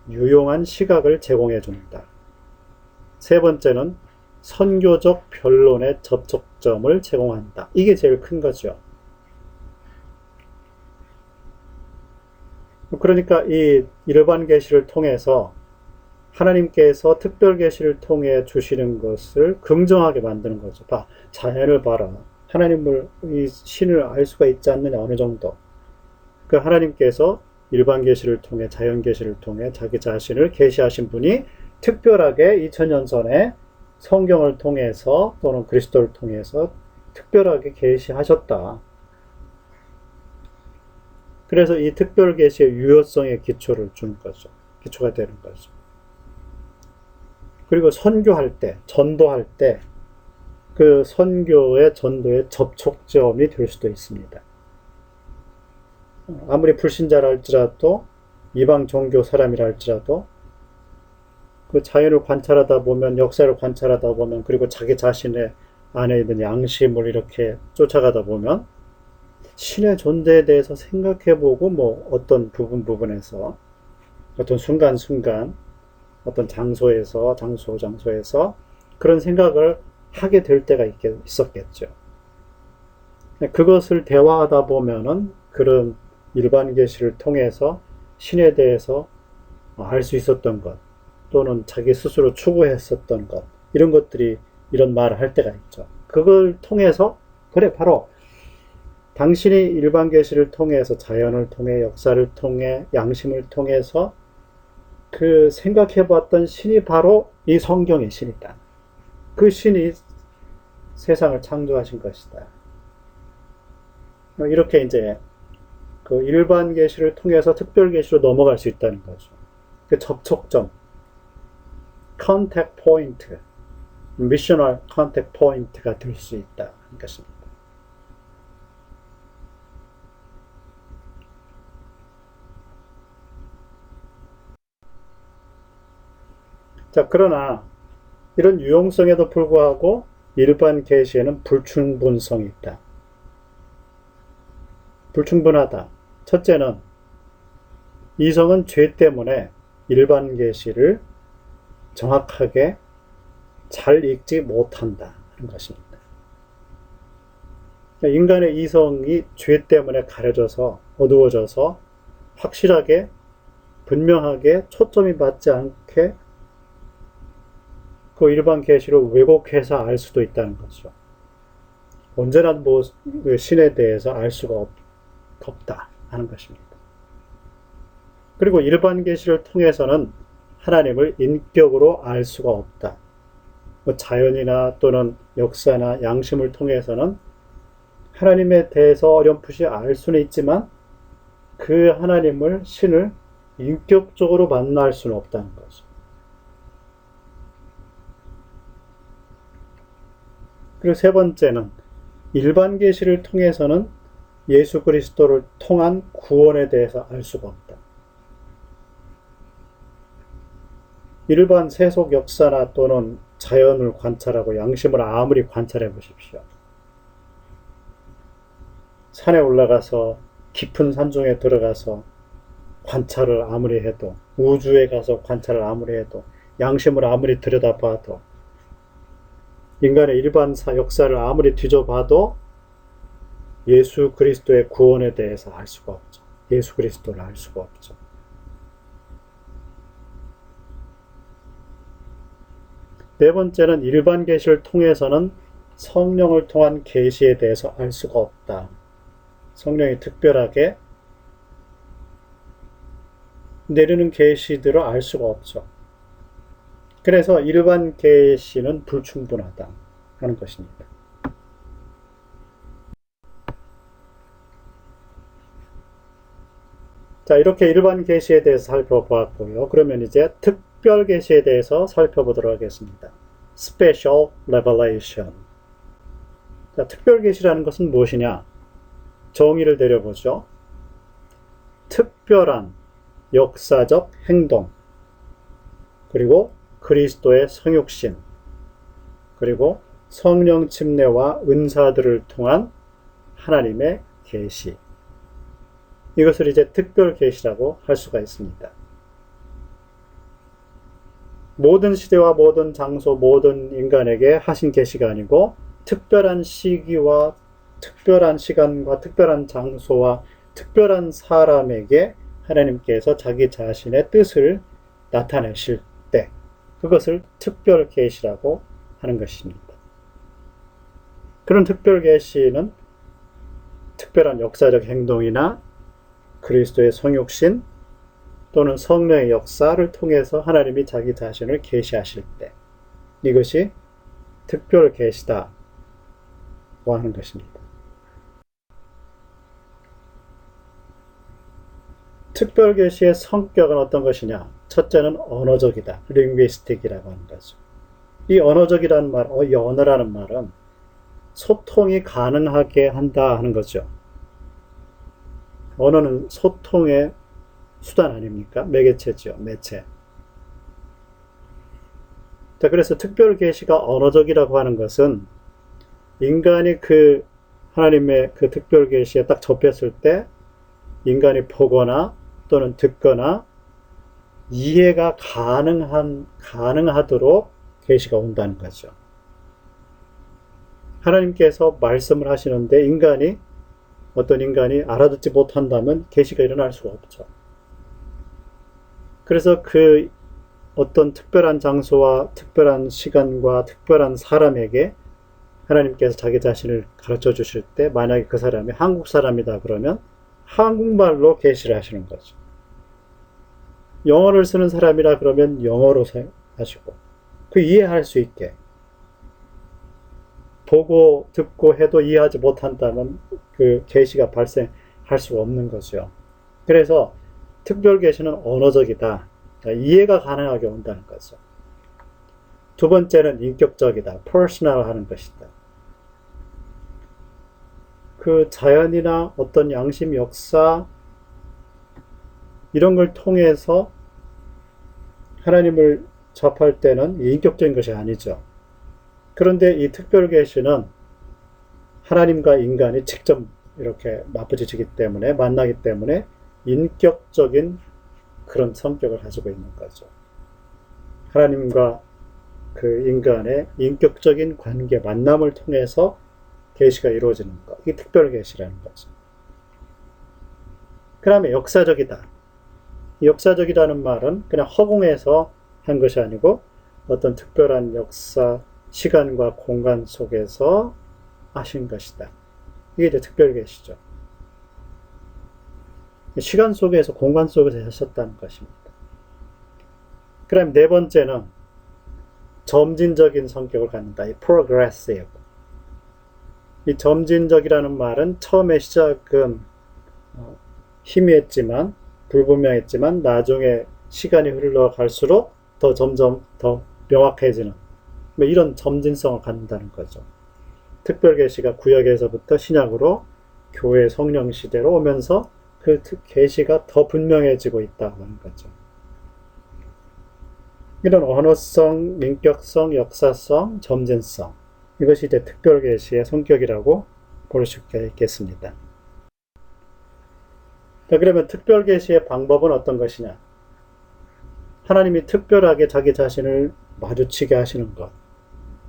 유용한 시각을 제공해 줍니다. 세 번째는 선교적 변론의 접촉점을 제공한다. 이게 제일 큰 거죠. 그러니까 이 일반 계시를 통해서 하나님께서 특별 계시를 통해 주시는 것을 긍정하게 만드는 거죠. 봐, 자연을 봐라. 하나님을, 이 신을 알 수가 있지 않느냐, 어느 정도. 그 하나님께서 일반 계시를 통해, 자연 계시를 통해 자기 자신을 계시하신 분이 특별하게 2000년 전에 성경을 통해서 또는 그리스도를 통해서 특별하게 계시하셨다. 그래서 이 특별 계시의 유효성에 기초를 주는 거죠. 기초가 되는 거죠. 그리고 선교할 때, 전도할 때 그 선교의 전도의 접촉점이 될 수도 있습니다. 아무리 불신자라 할지라도, 이방 종교 사람이라 할지라도 그 자연을 관찰하다 보면, 역사를 관찰하다 보면, 그리고 자기 자신의 안에 있는 양심을 이렇게 쫓아가다 보면 신의 존재에 대해서 생각해보고, 뭐 어떤 부분에서, 어떤 순간순간, 어떤 장소에서 그런 생각을 하게 될 때가 있었겠죠. 그것을 대화하다 보면은 그런 일반 계시를 통해서 신에 대해서 알 수 있었던 것, 또는 자기 스스로 추구했었던 것, 이런 것들이 이런 말을 할 때가 있죠. 그걸 통해서, 그래, 바로 당신이 일반 계시를 통해서 자연을 통해 역사를 통해 양심을 통해서 그 생각해봤던 신이 바로 이 성경의 신이다. 그 신이 세상을 창조하신 것이다. 이렇게 이제 그 일반 계시를 통해서 특별 계시로 넘어갈 수 있다는 거죠. 그 접촉점, 컨택 포인트, 미셔널 컨택 포인트가 될 수 있다는 것입니다. 자, 그러나 이런 유용성에도 불구하고 일반 계시에는 불충분성이 있다. 불충분하다. 첫째는 이성은 죄 때문에 일반 계시를 정확하게 잘 읽지 못한다 하는 것입니다. 인간의 이성이 죄 때문에 가려져서 어두워져서 확실하게 분명하게 초점이 맞지 않게 그 일반 계시로 왜곡해서 알 수도 있다는 거죠. 언제나 뭐 신에 대해서 알 수가 없다 하는 것입니다. 그리고 일반 계시를 통해서는 하나님을 인격으로 알 수가 없다. 뭐 자연이나 또는 역사나 양심을 통해서는 하나님에 대해서 어렴풋이 알 수는 있지만 그 하나님을, 신을 인격적으로 만날 수는 없다는 거죠. 그리고 세 번째는 일반 계시를 통해서는 예수 그리스도를 통한 구원에 대해서 알 수가 없다. 일반 세속 역사나 또는 자연을 관찰하고 양심을 아무리 관찰해 보십시오. 산에 올라가서 깊은 산중에 들어가서 관찰을 아무리 해도, 우주에 가서 관찰을 아무리 해도, 양심을 아무리 들여다봐도, 인간의 일반 역사를 아무리 뒤져봐도 예수 그리스도의 구원에 대해서 알 수가 없죠. 예수 그리스도를 알 수가 없죠. 네 번째는 일반 계시를 통해서는 성령을 통한 계시에 대해서 알 수가 없다. 성령이 특별하게 내리는 계시들을 알 수가 없죠. 그래서 일반 계시는 불충분하다 하는 것입니다. 자, 이렇게 일반 계시에 대해서 살펴보았고요. 그러면 이제 특별 계시에 대해서 살펴보도록 하겠습니다. Special Revelation. 자, 특별 계시라는 것은 무엇이냐? 정의를 내려보죠. 특별한 역사적 행동, 그리고 그리스도의 성육신, 그리고 성령 침례와 은사들을 통한 하나님의 계시. 이것을 이제 특별 계시라고 할 수가 있습니다. 모든 시대와 모든 장소, 모든 인간에게 하신 계시가 아니고 특별한 시기와 특별한 시간과 특별한 장소와 특별한 사람에게 하나님께서 자기 자신의 뜻을 나타내실 때 그것을 특별 계시라고 하는 것입니다. 그런 특별 계시는 특별한 역사적 행동이나 그리스도의 성육신 또는 성령의 역사를 통해서 하나님이 자기 자신을 계시하실 때 이것이 특별 계시다고 하는 것입니다. 특별 계시의 성격은 어떤 것이냐? 첫째는 언어적이다. linguistic이라고 하는 거죠. 이 언어적이라는 말, 이 언어라는 말은 소통이 가능하게 한다 하는 거죠. 언어는 소통의 수단 아닙니까? 매개체죠. 매체. 자, 그래서 특별 계시가 언어적이라고 하는 것은 인간이 그 하나님의 그 특별 계시에 딱 접했을 때 인간이 보거나 또는 듣거나 이해가 가능하도록 계시가 온다는 거죠. 하나님께서 말씀을 하시는데 어떤 인간이 알아듣지 못한다면 계시가 일어날 수가 없죠. 그래서 그 어떤 특별한 장소와 특별한 시간과 특별한 사람에게 하나님께서 자기 자신을 가르쳐 주실 때 만약에 그 사람이 한국 사람이다 그러면 한국말로 계시를 하시는 거죠. 영어를 쓰는 사람이라 그러면 영어로 하시고 그 이해할 수 있게 보고 듣고 해도 이해하지 못한다면 그 계시가 발생할 수가 없는 거죠. 그래서 특별 계시는 언어적이다. 이해가 가능하게 온다는 거죠. 두 번째는 인격적이다. 퍼스널 하는 것이다. 그 자연이나 어떤 양심, 역사 이런 걸 통해서 하나님을 접할 때는 인격적인 것이 아니죠. 그런데 이 특별 계시는 하나님과 인간이 직접 이렇게 맞부딪히기 때문에 만나기 때문에 인격적인 그런 성격을 가지고 있는 거죠. 하나님과 그 인간의 인격적인 관계, 만남을 통해서 계시가 이루어지는 것. 이게 특별 계시라는 거죠. 그 다음에 역사적이다. 역사적이라는 말은 그냥 허공에서 한 것이 아니고 어떤 특별한 역사, 시간과 공간 속에서 하신 것이다. 이게 이제 특별 계시죠. 시간 속에서, 공간 속에서 하셨다는 것입니다. 그 다음 네 번째는 점진적인 성격을 갖는다. 이 progressive. 이 점진적이라는 말은 처음에 시작은 희미했지만 불분명했지만 나중에 시간이 흘러갈수록 더 점점 더 명확해지는 이런 점진성을 갖는다는 거죠. 특별 계시가 구약에서부터 신약으로 교회 성령 시대로 오면서 그 계시가 더 분명해지고 있다고 하는 거죠. 이런 언어성, 인격성, 역사성, 점진성 이것이 이제 특별 계시의 성격이라고 볼 수 있겠습니다. 자, 그러면 특별 계시의 방법은 어떤 것이냐? 하나님이 특별하게 자기 자신을 마주치게 하시는 것.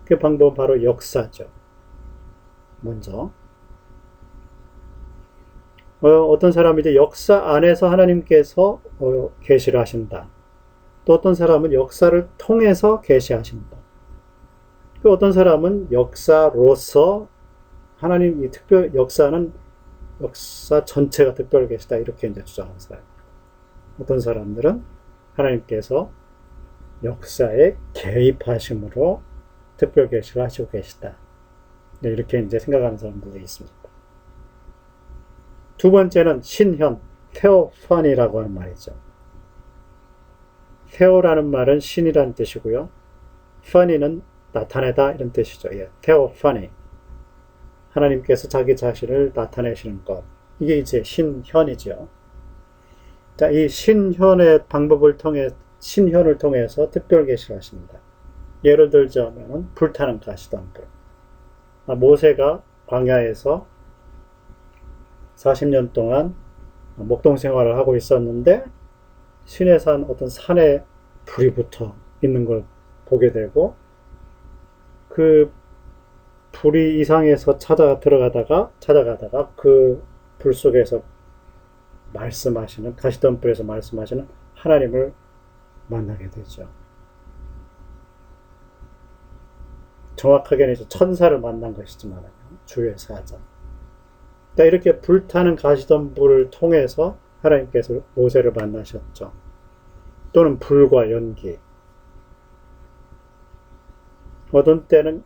그 방법은 바로 역사죠. 먼저 어떤 사람이 이제 역사 안에서 하나님께서 계시를 하신다. 또 어떤 사람은 역사를 통해서 계시하신다. 또 어떤 사람은 역사로서 하나님 이 특별 역사는 역사 전체가 특별 계시다 이렇게 이제 주장하는 사람. 어떤 사람들은 하나님께서 역사에 개입하심으로 특별 계시를 하시고 계시다. 이렇게 이제 생각하는 사람들이 있습니다. 두 번째는 신현, theophany라고 하는 말이죠. theo라는 말은 신이라는 뜻이고요. phany는 나타내다 이런 뜻이죠. 예, theophany. 하나님께서 자기 자신을 나타내시는 것. 이게 이제 신현이죠. 자, 이 신현의 방법을 통해 신현을 통해서 특별 계시를 하십니다. 예를 들자면 불타는 가시덤불. 모세가 광야에서 40년 동안 목동 생활을 하고 있었는데 시내산 어떤 산에 불이 붙어 있는 걸 보게 되고 그 불이 이상해서 찾아가다가 그 불 속에서 말씀하시는 가시덤불에서 말씀하시는 하나님을 만나게 되죠. 정확하게는 천사를 만난 것이지만 주의 사자. 이렇게 불타는 가시덤불을 통해서 하나님께서 모세를 만나셨죠. 또는 불과 연기. 어떤 때는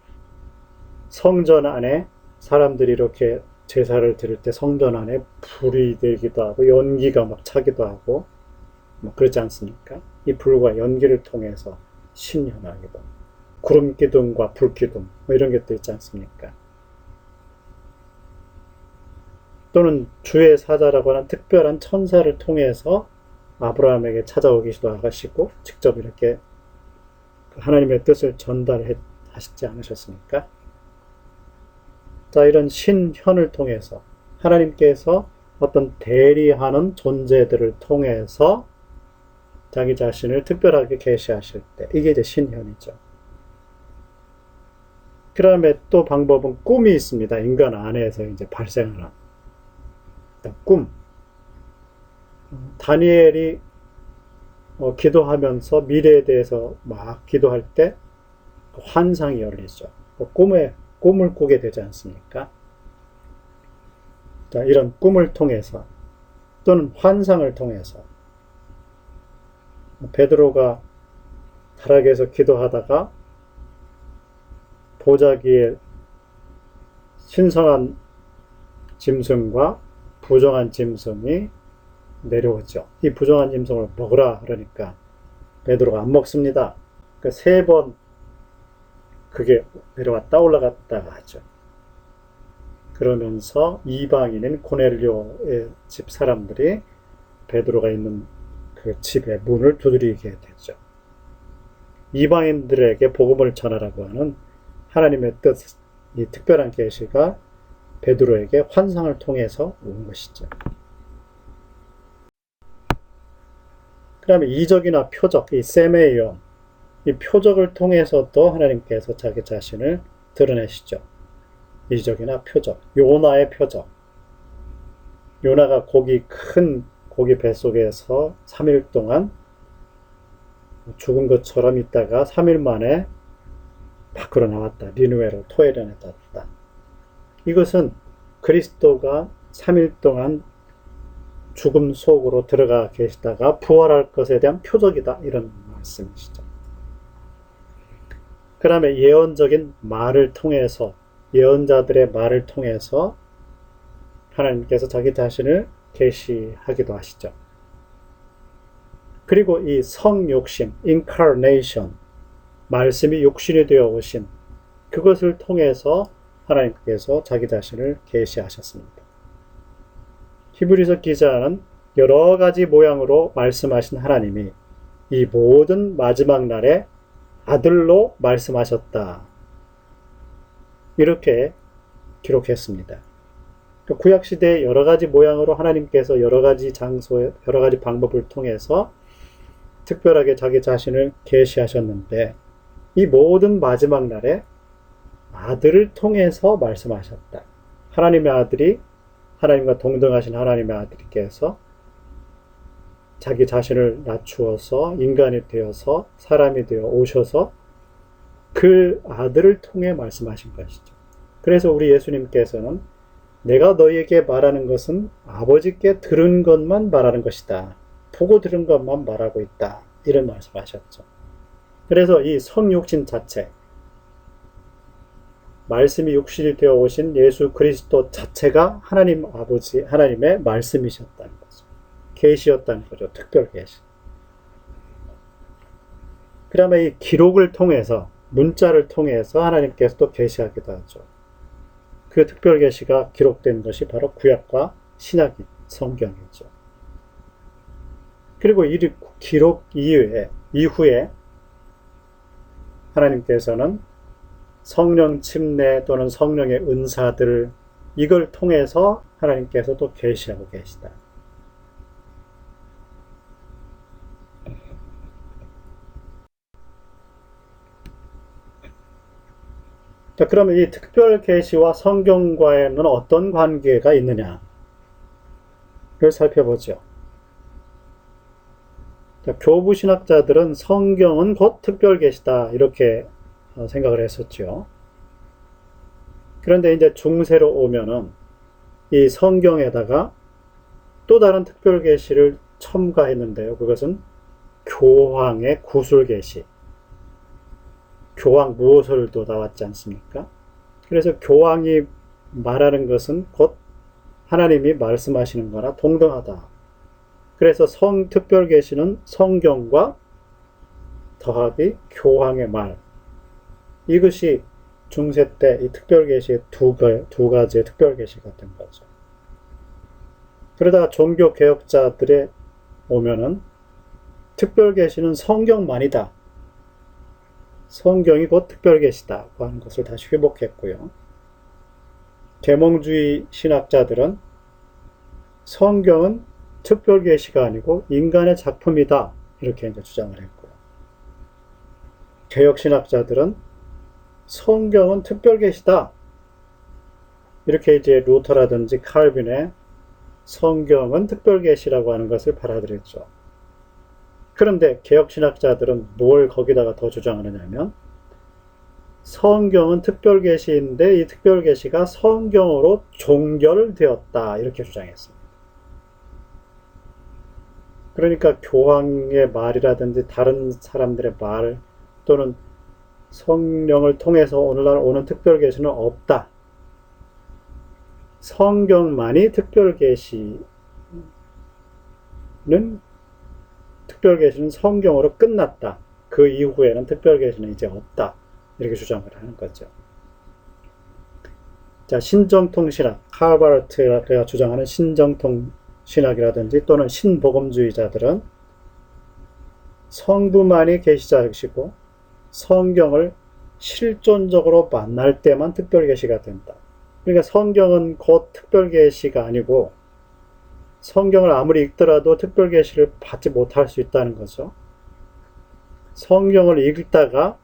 성전 안에 사람들이 이렇게 제사를 드릴 때 성전 안에 불이 들기도 하고 연기가 막 차기도 하고 그렇지 않습니까? 이 불과 연기를 통해서 신현하기도 구름 기둥과 불 기둥 이런 것도 있지 않습니까? 또는 주의 사자라고 하는 특별한 천사를 통해서 아브라함에게 찾아오기도 하시고 직접 이렇게 하나님의 뜻을 전달하시지 않으셨습니까? 자, 이런 신현을 통해서 하나님께서 어떤 대리하는 존재들을 통해서 자기 자신을 특별하게 계시하실 때 이게 이제 신현이죠. 그 다음에 또 방법은 꿈이 있습니다. 인간 안에서 이제 발생하는 꿈. 다니엘이 기도하면서 미래에 대해서 막 기도할 때 환상이 열리죠. 꿈에 꿈을 꾸게 되지 않습니까? 자, 이런 꿈을 통해서 또는 환상을 통해서 베드로가 타락에서 기도하다가 보자기에 신성한 짐승과 부정한 짐승이 내려오죠. 이 부정한 짐승을 먹으라 그러니까 베드로가 안 먹습니다. 그러니까 3번 그게 내려왔다 올라갔다 하죠. 그러면서 이방인인 고넬료의 집 사람들이 베드로가 있는 그 집의 문을 두드리게 되죠. 이방인들에게 복음을 전하라고 하는 하나님의 뜻, 이 특별한 계시가 베드로에게 환상을 통해서 온 것이죠. 그 다음에 이적이나 표적, 이 세메이온, 이 표적을 통해서도 하나님께서 자기 자신을 드러내시죠. 이적이나 표적, 요나의 표적. 요나가 큰 고기 뱃속에서 3일 동안 죽은 것처럼 있다가 3일 만에 밖으로 나왔다. 니느웨로 토해련에 떴다. 이것은 그리스도가 3일 동안 죽음 속으로 들어가 계시다가 부활할 것에 대한 표적이다. 이런 말씀이시죠. 그 다음에 예언적인 말을 통해서, 예언자들의 말을 통해서 하나님께서 자기 자신을 계시하기도 하시죠. 그리고 이 성육신, incarnation, 말씀이 육신이 되어 오신 그것을 통해서 하나님께서 자기 자신을 계시하셨습니다. 히브리서 기자는 여러 가지 모양으로 말씀하신 하나님이 이 모든 마지막 날에 아들로 말씀하셨다. 이렇게 기록했습니다. 구약시대에 여러 가지 모양으로 하나님께서 여러 가지 장소에 여러 가지 방법을 통해서 특별하게 자기 자신을 계시하셨는데 이 모든 마지막 날에 아들을 통해서 말씀하셨다. 하나님의 아들이 하나님과 동등하신 하나님의 아들께서 자기 자신을 낮추어서 인간이 되어서 사람이 되어 오셔서 그 아들을 통해 말씀하신 것이죠. 그래서 우리 예수님께서는 내가 너희에게 말하는 것은 아버지께 들은 것만 말하는 것이다. 보고 들은 것만 말하고 있다. 이런 말씀하셨죠. 그래서 이 성육신 자체, 말씀이 육신이 되어 오신 예수 그리스도 자체가 하나님 아버지, 하나님의 말씀이셨다는 거죠. 계시였다는 거죠. 특별 계시. 그 다음에 이 기록을 통해서, 문자를 통해서 하나님께서 또 계시하기도 하죠. 그 특별 계시가 기록된 것이 바로 구약과 신약인 성경이죠. 그리고 이 기록 이후에 하나님께서는 성령 침례 또는 성령의 은사들 이걸 통해서 하나님께서 또 계시하고 계시다. 자, 그러면 이 특별 계시와 성경과에는 어떤 관계가 있느냐를 살펴보죠. 자, 교부 신학자들은 성경은 곧 특별 계시다 이렇게 생각을 했었죠. 그런데 이제 중세로 오면은 이 성경에다가 또 다른 특별 계시를 첨가했는데요. 그것은 교황의 구술 계시. 교황 무호설도 나왔지 않습니까? 그래서 교황이 말하는 것은 곧 하나님이 말씀하시는 거나 동등하다. 그래서 특별 계시는 성경과 더하기 교황의 말. 이것이 중세 때 이 특별 계시의 두 가지의 특별 계시가 된 거죠. 그러다가 종교 개혁자들에 오면은 특별 계시는 성경만이다. 성경이 곧 특별 계시다고 하는 것을 다시 회복했고요. 계몽주의 신학자들은 성경은 특별 계시가 아니고 인간의 작품이다. 이렇게 이제 주장을 했고요. 개혁 신학자들은 성경은 특별 계시다. 이렇게 이제 루터라든지 칼빈의 성경은 특별 계시라고 하는 것을 받아들였죠. 그런데 개혁 신학자들은 뭘 거기다가 더 주장하느냐면 성경은 특별 계시인데 이 특별 계시가 성경으로 종결되었다 이렇게 주장했습니다. 그러니까 교황의 말이라든지 다른 사람들의 말 또는 성령을 통해서 오늘날 오는 특별 계시는 없다. 성경만이 특별 계시는 성경으로 끝났다. 그 이후에는 특별 계시는 이제 없다. 이렇게 주장을 하는 거죠. 자, 신정통신학, 칼바르트가 주장하는 신정통신학이라든지 또는 신복음주의자들은 성부만이 계시자이시고 성경을 실존적으로 만날 때만 특별 계시가 된다. 그러니까 성경은 곧 특별 계시가 아니고 성경을 아무리 읽더라도 특별 계시를 받지 못할 수 있다는 거죠. 성경을 읽다가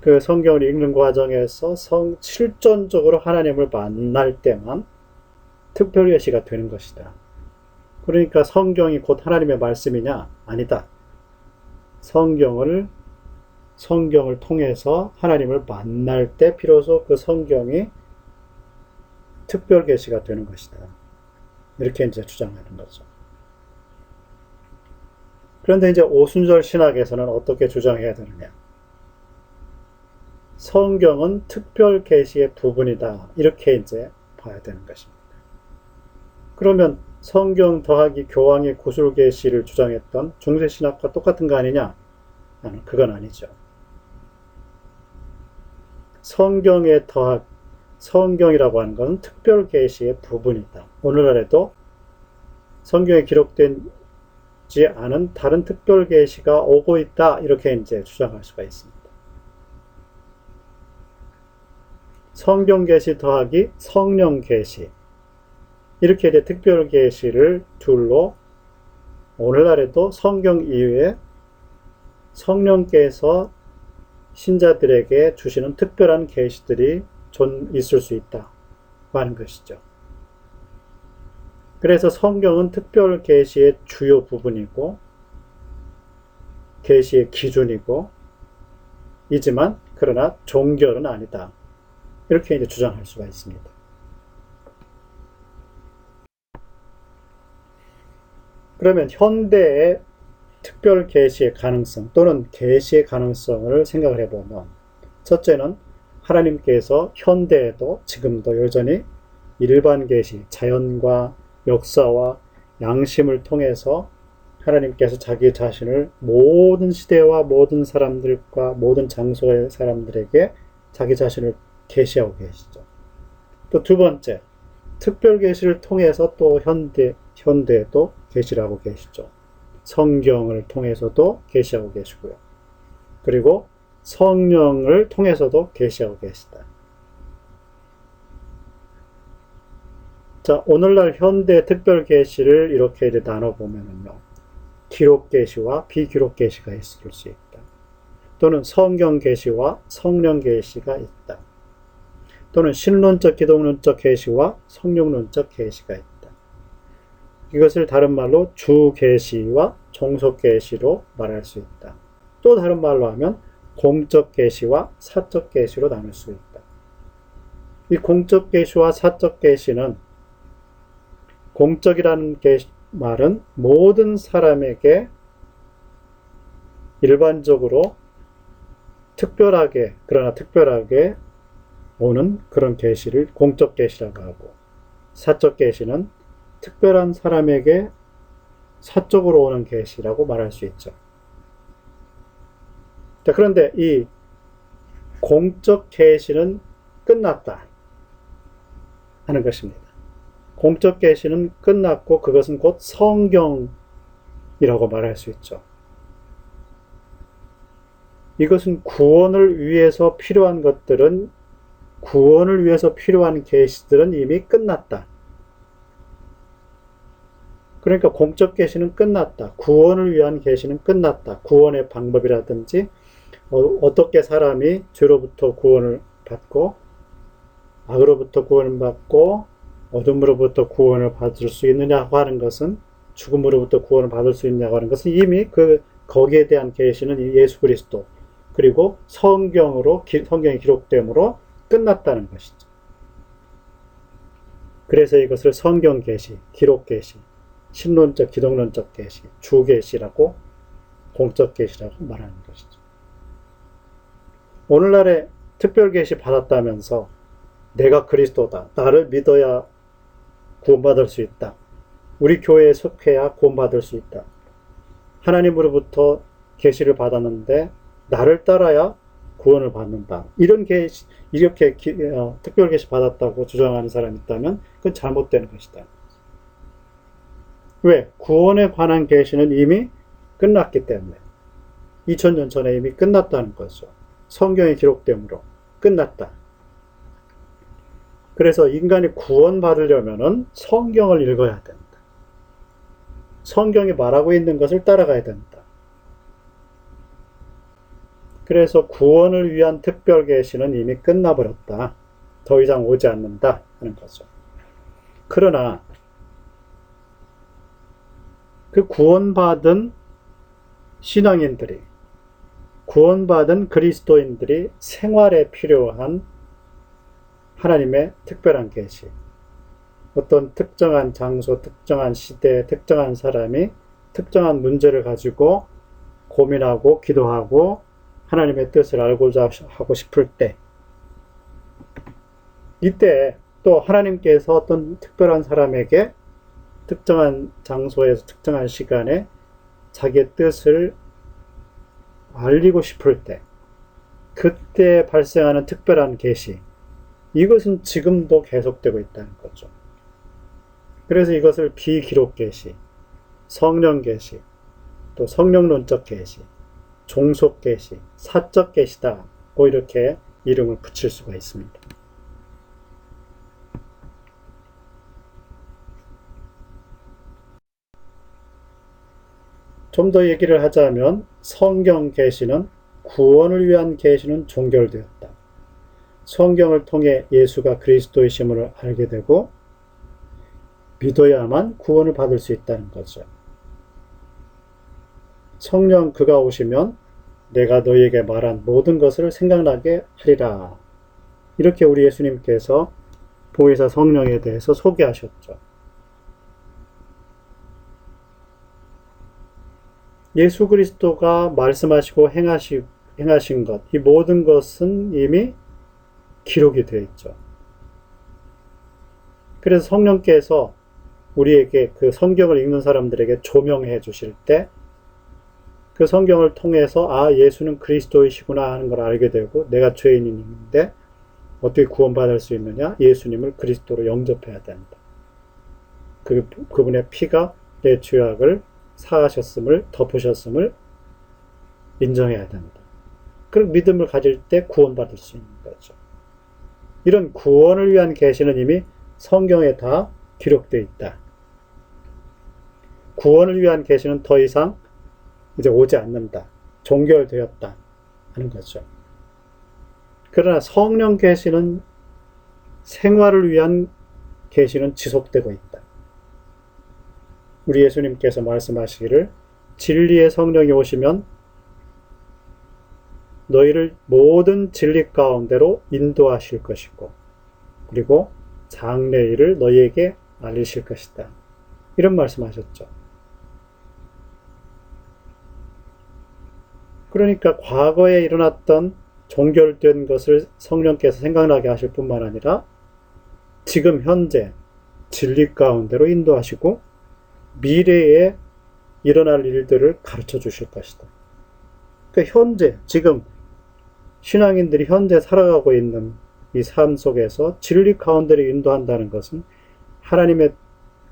그 성경을 읽는 과정에서 실존적으로 하나님을 만날 때만 특별 계시가 되는 것이다. 그러니까 성경이 곧 하나님의 말씀이냐? 아니다. 성경을 통해서 하나님을 만날 때 비로소 그 성경이 특별 계시가 되는 것이다. 이렇게 이제 주장하는 거죠. 그런데 이제 오순절 신학에서는 어떻게 주장해야 되느냐? 성경은 특별 계시의 부분이다. 이렇게 이제 봐야 되는 것입니다. 그러면 성경 더하기 교황의 구술 계시를 주장했던 중세 신학과 똑같은 거 아니냐? 그건 아니죠. 성경이라고 하는 것은 특별 계시의 부분이다. 오늘날에도 성경에 기록되지 않은 다른 특별 계시가 오고 있다. 이렇게 이제 주장할 수가 있습니다. 성경 계시 더하기 성령 계시. 이렇게 이제 특별 계시를 둘로 오늘날에도 성경 이외에 성령께서 신자들에게 주시는 특별한 계시들이 있을 수 있다고 하는 것이죠. 그래서 성경은 특별 계시의 주요 부분이고 계시의 기준이고 이지만 그러나 종결은 아니다. 이렇게 이제 주장할 수가 있습니다. 그러면 현대의 특별 계시의 가능성 또는 계시의 가능성을 생각을 해보면 첫째는 하나님께서 현대에도 지금도 여전히 일반 계시, 자연과 역사와 양심을 통해서 하나님께서 자기 자신을 모든 시대와 모든 사람들과 모든 장소의 사람들에게 자기 자신을 계시하고 계시죠. 또 두 번째, 특별 계시를 통해서 또 현대에도 계시를 하고 계시죠. 성경을 통해서도 계시하고 계시고요. 그리고 성령을 통해서도 계시하고 계시다. 자, 오늘날 현대 특별 계시를 이렇게 이제 나눠보면요. 기록 계시와 비기록 계시가 있을 수 있다. 또는 성경 계시와 성령 계시가 있다. 또는 신론적, 기독론적 계시와 성령론적 계시가 있다. 이것을 다른 말로 주 계시와 종속 계시로 말할 수 있다. 또 다른 말로 하면 공적 계시와 사적 계시로 나눌 수 있다. 이 공적 계시와 사적 계시는 공적이라는 말은 모든 사람에게 일반적으로 그러나 특별하게 오는 그런 계시를 공적 계시라고 하고 사적 계시는 특별한 사람에게 사적으로 오는 계시라고 말할 수 있죠. 자, 그런데 이 공적 계시는 끝났다 하는 것입니다. 공적 계시는 끝났고 그것은 곧 성경이라고 말할 수 있죠. 이것은 구원을 위해서 필요한 계시들은 이미 끝났다. 그러니까 공적 계시는 끝났다. 구원을 위한 계시는 끝났다. 구원의 방법이라든지 어떻게 사람이 죄로부터 구원을 받고 악으로부터 구원을 받고 어둠으로부터 구원을 받을 수 있느냐고 하는 것은 죽음으로부터 구원을 받을 수 있느냐고 하는 것은 이미 거기에 대한 계시는 예수 그리스도 그리고 성경이 기록되므로 끝났다는 것이죠. 그래서 이것을 성경 계시, 기록 계시, 신론적, 기독론적 계시, 주 계시라고, 공적 계시라고 말하는 것이죠. 오늘날에 특별 계시 받았다면서 내가 그리스도다, 나를 믿어야 구원받을 수 있다, 우리 교회에 속해야 구원받을 수 있다, 하나님으로부터 계시를 받았는데 나를 따라야 구원을 받는다, 이렇게 특별 계시 받았다고 주장하는 사람이 있다면 그건 잘못된 것이다. 왜? 구원에 관한 계시는 이미 끝났기 때문에, 2000년 전에 이미 끝났다는 거죠. 성경에 기록되므로 끝났다. 그래서 인간이 구원받으려면은 성경을 읽어야 된다. 성경이 말하고 있는 것을 따라가야 된다. 그래서 구원을 위한 특별 계시는 이미 끝나버렸다. 더 이상 오지 않는다 하는 거죠. 그러나 그 구원받은 신앙인들이, 구원받은 그리스도인들이 생활에 필요한 하나님의 특별한 계시, 어떤 특정한 장소, 특정한 시대, 특정한 사람이 특정한 문제를 가지고 고민하고 기도하고 하나님의 뜻을 알고자 하고 싶을 때, 이때 또 하나님께서 어떤 특별한 사람에게 특정한 장소에서 특정한 시간에 자기의 뜻을 알리고 싶을 때, 그때 발생하는 특별한 계시, 이것은 지금도 계속되고 있다는 거죠. 그래서 이것을 비기록 계시, 성령 계시, 또 성령론적 계시, 종속 계시, 사적 계시다, 뭐 이렇게 이름을 붙일 수가 있습니다. 좀 더 얘기를 하자면 성경 계시는, 구원을 위한 계시는 종결되었다. 성경을 통해 예수가 그리스도이심을 알게 되고 믿어야만 구원을 받을 수 있다는 거죠. 성령 그가 오시면 내가 너희에게 말한 모든 것을 생각나게 하리라. 이렇게 우리 예수님께서 보혜사 성령에 대해서 소개하셨죠. 예수 그리스도가 말씀하시고 행하신 것, 이 모든 것은 이미 기록이 되어 있죠. 그래서 성령께서 우리에게, 그 성경을 읽는 사람들에게 조명해 주실 때 그 성경을 통해서 아, 예수는 그리스도이시구나 하는 걸 알게 되고, 내가 죄인인데 어떻게 구원받을 수 있느냐? 예수님을 그리스도로 영접해야 된다. 그분의 피가 내 죄악을 사하셨음을, 덮으셨음을 인정해야 된다. 그런 믿음을 가질 때 구원받을 수 있는 거죠. 이런 구원을 위한 계시는 이미 성경에 다 기록되어 있다. 구원을 위한 계시는 더 이상 이제 오지 않는다. 종결되었다 하는 거죠. 그러나 성령 계시는, 생활을 위한 계시는 지속되고 있다. 우리 예수님께서 말씀하시기를 진리의 성령이 오시면 너희를 모든 진리 가운데로 인도하실 것이고 그리고 장래일을 너희에게 알리실 것이다. 이런 말씀하셨죠. 그러니까 과거에 일어났던 종결된 것을 성령께서 생각나게 하실 뿐만 아니라 지금 현재 진리 가운데로 인도하시고 미래에 일어날 일들을 가르쳐 주실 것이다. 그러니까 현재, 지금 신앙인들이 현재 살아가고 있는 이 삶 속에서 진리 가운데로 인도한다는 것은 하나님의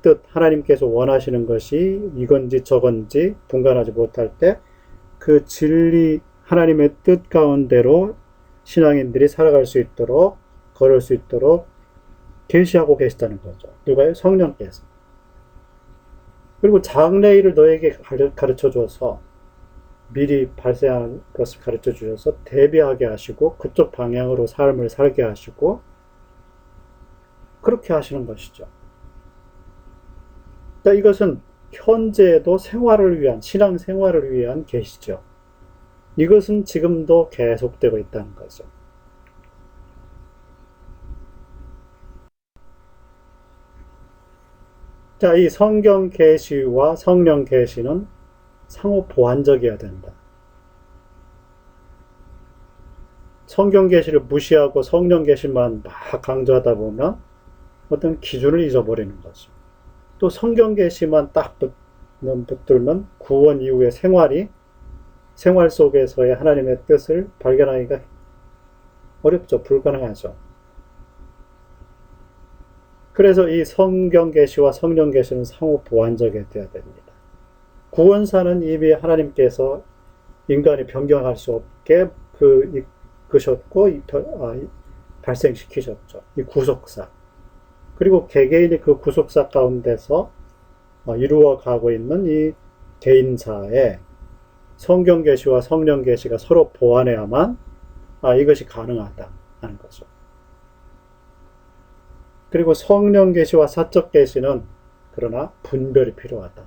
뜻, 하나님께서 원하시는 것이 이건지 저건지 분간하지 못할 때 그 진리, 하나님의 뜻 가운데로 신앙인들이 살아갈 수 있도록, 걸을 수 있도록 계시하고 계시다는 거죠. 누가요? 성령께서. 그리고 장래일을 너에게 가르쳐 줘서, 미리 발생할 것을 가르쳐 주셔서 대비하게 하시고 그쪽 방향으로 삶을 살게 하시고 그렇게 하시는 것이죠. 그러니까 이것은 현재에도 생활을 위한, 신앙 생활을 위한 계시죠. 이것은 지금도 계속되고 있다는 거죠. 자, 이 성경 계시와 성령 계시는 상호 보완적이어야 된다. 성경 계시를 무시하고 성령 계시만 막 강조하다 보면 어떤 기준을 잊어버리는 거죠. 또 성경 계시만 딱 붙들면 구원 이후의 생활 속에서의 하나님의 뜻을 발견하기가 어렵죠. 불가능하죠. 그래서 이 성경 계시와 성령 계시는 상호 보완적이 되어야 됩니다. 구원사는 이미 하나님께서 인간이 변경할 수 없게 이끄셨고 발생시키셨죠. 이 구속사. 그리고 개개인이 그 구속사 가운데서 이루어가고 있는 이 개인사에 성경 계시와 성령 계시가 서로 보완해야만 이것이 가능하다 하는 거죠. 그리고 성령 계시와 사적 계시는 그러나 분별이 필요하다.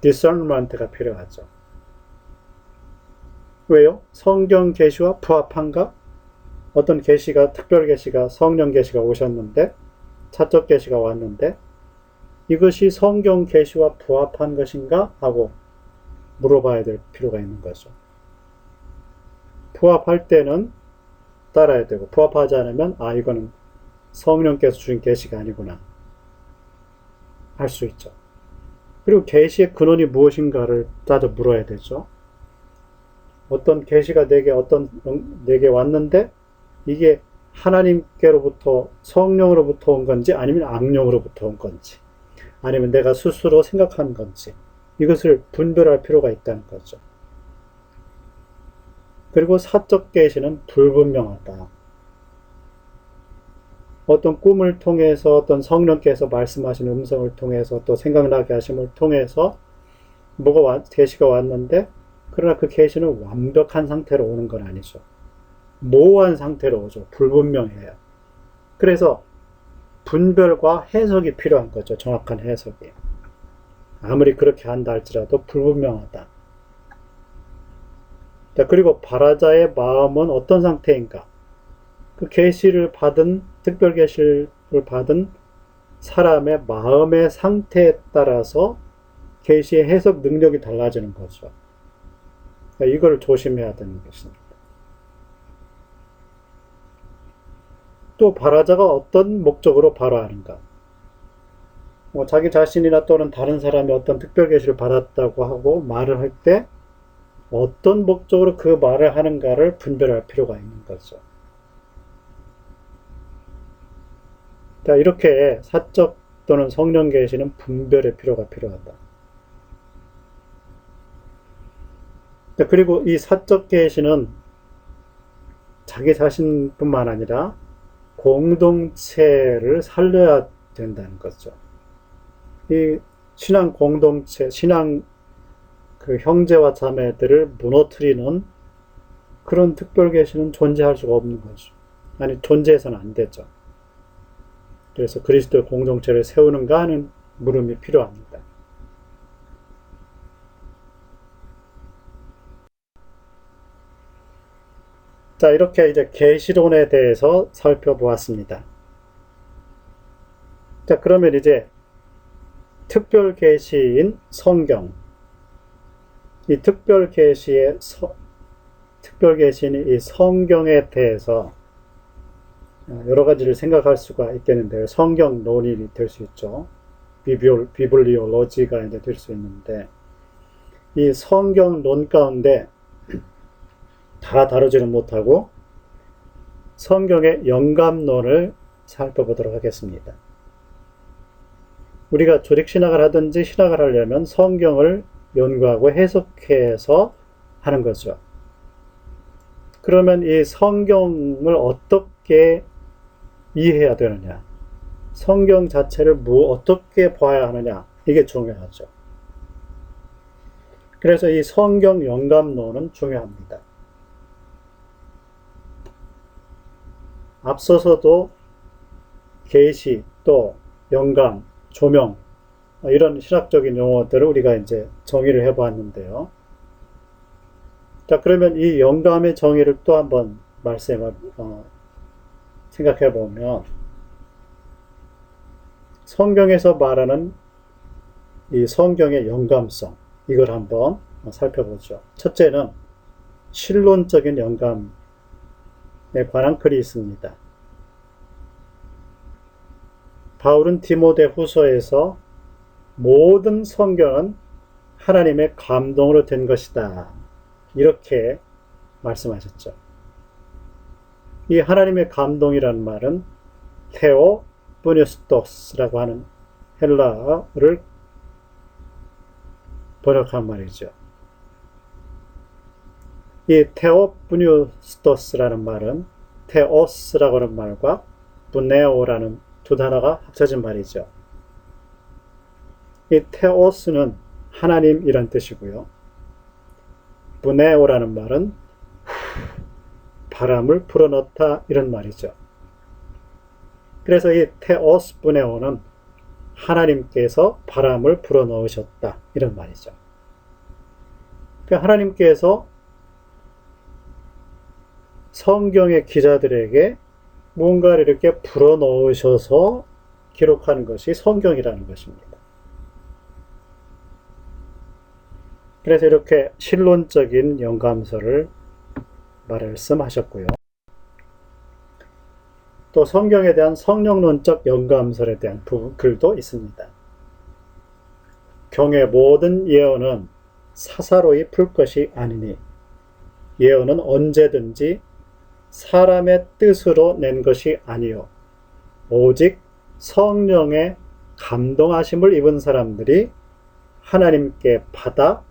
discernment가 필요하죠. 왜요? 성경 계시와 부합한가? 어떤 계시가 특별 계시가 성령 계시가 오셨는데 사적 계시가 왔는데 이것이 성경 계시와 부합한 것인가 하고 물어봐야 될 필요가 있는 거죠. 부합할 때는 따라야 되고 부합하지 않으면 이거는 성령께서 주신 계시가 아니구나 할 수 있죠. 그리고 계시의 근원이 무엇인가를 따져 물어야 되죠. 어떤 계시가 내게 왔는데 이게 하나님께로부터 성령으로부터 온 건지 아니면 악령으로부터 온 건지 아니면 내가 스스로 생각한 건지 이것을 분별할 필요가 있다는 거죠. 그리고 사적 계시는 불분명하다. 어떤 꿈을 통해서 어떤 성령께서 말씀하신 음성을 통해서 또 생각나게 하심을 통해서 계시가 왔는데 그러나 그 계시는 완벽한 상태로 오는 건 아니죠. 모호한 상태로 오죠. 불분명해요. 그래서 분별과 해석이 필요한 거죠. 정확한 해석이. 아무리 그렇게 한다 할지라도 불분명하다. 자, 그리고 발화자의 마음은 어떤 상태인가? 그 계시를 받은 특별 계시를 받은 사람의 마음의 상태에 따라서 계시의 해석 능력이 달라지는 거죠. 그러니까 이걸 조심해야 되는 것입니다. 또 발화자가 어떤 목적으로 발화하는가? 자기 자신이나 또는 다른 사람이 어떤 특별 계시를 받았다고 하고 말을 할 때 어떤 목적으로 그 말을 하는가를 분별할 필요가 있는 거죠. 자, 이렇게 사적 또는 성령 계시는 분별의 필요가 필요하다. 자, 그리고 이 사적 계시는 자기 자신뿐만 아니라 공동체를 살려야 된다는 거죠. 이 신앙 공동체, 신앙 그 형제와 자매들을 무너뜨리는 그런 특별 계시는 존재할 수가 없는 거죠. 아니, 존재해서는 안 되죠. 그래서 그리스도의 공동체를 세우는가 하는 물음이 필요합니다. 자, 이렇게 이제 계시론에 대해서 살펴보았습니다. 자, 그러면 이제 특별 계시인 성경, 이 특별 계시인 이 성경에 대해서 여러 가지를 생각할 수가 있겠는데요. 성경론이 될 수 있죠. 비블리올로지가 이제 될 수 있는데, 이 성경론 가운데 다 다루지는 못하고 성경의 영감론을 살펴보도록 하겠습니다. 우리가 조직신학을 하든지 신학을 하려면 성경을 연구하고 해석해서 하는 거죠. 그러면 이 성경을 어떻게 이해해야 되느냐, 성경 자체를 어떻게 봐야 하느냐, 이게 중요하죠. 그래서 이 성경 영감론은 중요합니다. 앞서서도 계시, 또 영감, 조명, 이런 신학적인 용어들을 우리가 이제 정의를 해봤는데요. 자, 그러면 이 영감의 정의를 또 한번 생각해 보면, 성경에서 말하는 이 성경의 영감성, 이걸 한번 살펴보죠. 첫째는 실론적인 영감에 관한 글이 있습니다. 바울은 디모데 후서에서 모든 성경은 하나님의 감동으로 된 것이다, 이렇게 말씀하셨죠. 이 하나님의 감동이라는 말은 테오 뿌뉴스토스라고 하는 헬라어를 번역한 말이죠. 이 테오 뿌뉴스토스라는 말은 테오스라고 하는 말과 부네오라는 두 단어가 합쳐진 말이죠. 이 테오스는 하나님이란 뜻이고요. 부네오라는 말은 바람을 불어넣다, 이런 말이죠. 그래서 이 테오스 부네오는 하나님께서 바람을 불어넣으셨다, 이런 말이죠. 그러니까 하나님께서 성경의 기자들에게 뭔가를 이렇게 불어넣으셔서 기록하는 것이 성경이라는 것입니다. 그래서 이렇게 실론적인 영감서를 말씀하셨고요. 또 성경에 대한 성령론적 영감설에 대한 글도 있습니다. 경의 모든 예언은 사사로이 풀 것이 아니니 예언은 언제든지 사람의 뜻으로 낸 것이 아니요 오직 성령의 감동하심을 입은 사람들이 하나님께 받아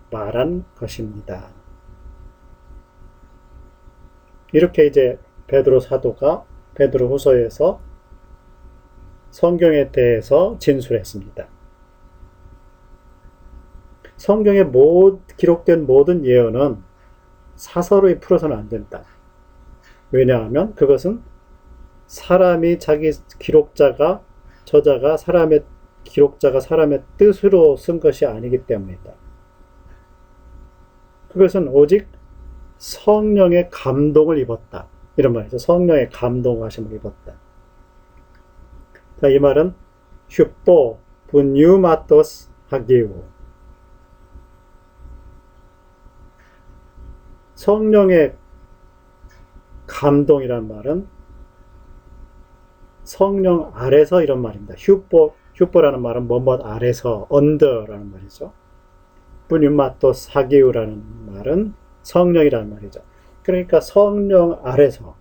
말한 것입니다. 이렇게 이제 베드로 사도가 베드로 후서에서 성경에 대해서 진술했습니다. 성경에 기록된 모든 예언은 사서로이 풀어서는 안 된다. 왜냐하면 그것은 사람이 저자가 사람의 뜻으로 쓴 것이 아니기 때문이다. 그것은 오직 성령의 감동을 입었다, 이런 말이죠. 성령의 감동하심을 입었다. 자, 이 말은 휴포 분유마토스 하기우, 성령의 감동이란 말은 성령 아래서, 이런 말입니다. 휴포라는 말은 뭐뭐 아래서, 언더라는 말이죠. 분유마토스 하기우라는 말은 성령이라는 말이죠. 그러니까 성령 아래서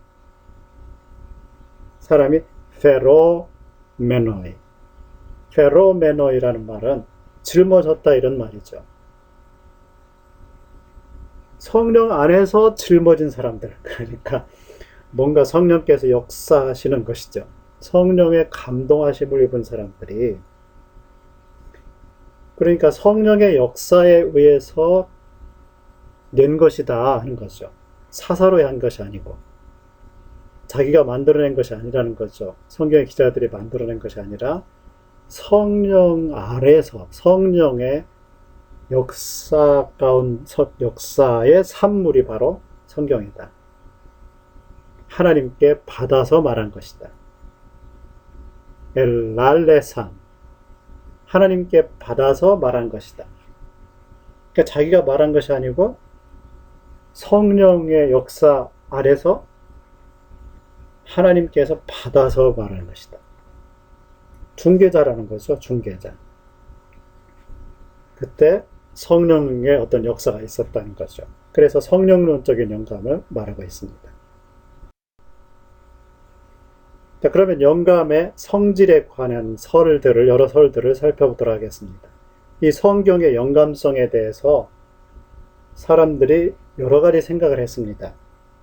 사람이 페로메노이라는 말은 짊어졌다, 이런 말이죠. 성령 안에서 짊어진 사람들, 그러니까 뭔가 성령께서 역사하시는 것이죠. 성령의 감동하심을 입은 사람들이, 그러니까 성령의 역사에 의해서 낸 것이다 하는 거죠. 사사로이 한 것이 아니고 자기가 만들어낸 것이 아니라는 거죠. 성경의 기자들이 만들어낸 것이 아니라 성령 아래서 성령의 역사의 산물이 바로 성경이다. 하나님께 받아서 말한 것이다. 엘랄레산, 하나님께 받아서 말한 것이다. 그러니까 자기가 말한 것이 아니고 성령의 역사 아래서 하나님께서 받아서 말하는 것이다. 중개자라는 거죠. 중개자. 그때 성령의 어떤 역사가 있었다는 거죠. 그래서 성령론적인 영감을 말하고 있습니다. 자, 그러면 영감의 성질에 관한 여러 설들을 살펴보도록 하겠습니다. 이 성경의 영감성에 대해서 사람들이 여러 가지 생각을 했습니다.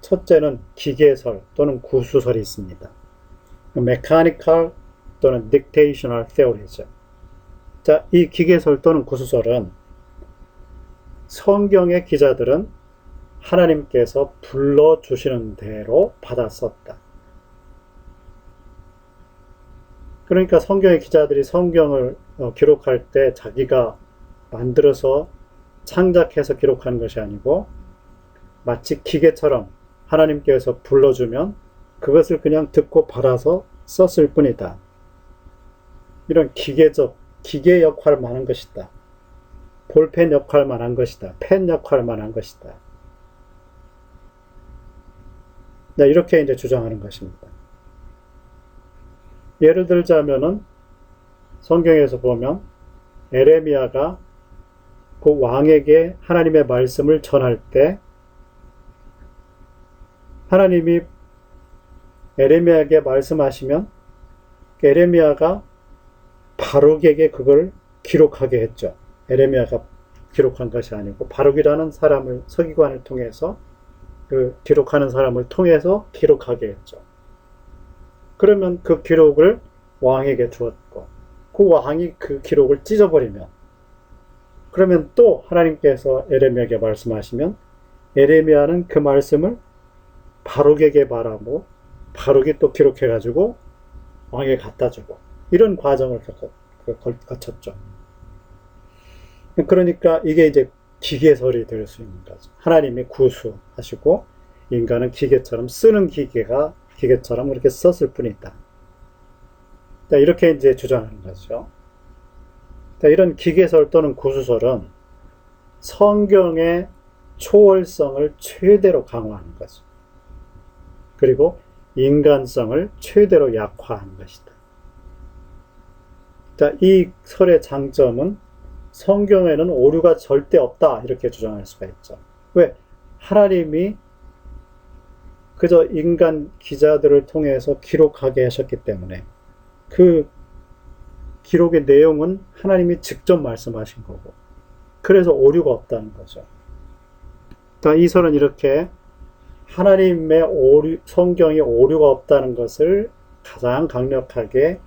첫째는 기계설 또는 구수설이 있습니다. 메카니컬 또는 딕테이셔널 테오리죠. 자, 이 기계설 또는 구수설은 성경의 기자들은 하나님께서 불러주시는 대로 받아 썼다. 그러니까 성경의 기자들이 성경을 기록할 때 자기가 만들어서 창작해서 기록하는 것이 아니고 마치 기계처럼 하나님께서 불러주면 그것을 그냥 듣고 받아서 썼을 뿐이다. 이런 기계 역할만 한 것이다. 볼펜 역할만 한 것이다. 펜 역할만 한 것이다. 네, 이렇게 이제 주장하는 것입니다. 예를 들자면은 성경에서 보면 에레미야가 그 왕에게 하나님의 말씀을 전할 때 하나님이 에레미야에게 말씀하시면 에레미야가 바룩에게 그걸 기록하게 했죠. 에레미야가 기록한 것이 아니고 바룩이라는 사람을 서기관을 통해서 그 기록하는 사람을 통해서 기록하게 했죠. 그러면 그 기록을 왕에게 주었고 그 왕이 그 기록을 찢어버리면 그러면 또 하나님께서 에레미야에게 말씀하시면 에레미야는 그 말씀을 바룩에게 말하고 바룩이 또 기록해가지고 왕에게 갖다 주고 이런 과정을 거쳤죠. 그러니까 이게 이제 기계설이 될 수 있는 거죠. 하나님이 구수하시고 인간은 기계처럼 쓰는 기계처럼 그렇게 썼을 뿐이다. 이렇게 이제 주장하는 거죠. 이런 기계설 또는 구수설은 성경의 초월성을 최대로 강화하는 거죠. 그리고 인간성을 최대로 약화하는 것이다. 이 설의 장점은 성경에는 오류가 절대 없다 이렇게 주장할 수가 있죠. 왜? 하나님이 그저 인간 기자들을 통해서 기록하게 하셨기 때문에 그 기록의 내용은 하나님이 직접 말씀하신 거고 그래서 오류가 없다는 거죠. 이 설은 이렇게 하나님의 성경에 오류가 없다는 것을 가장 강력하게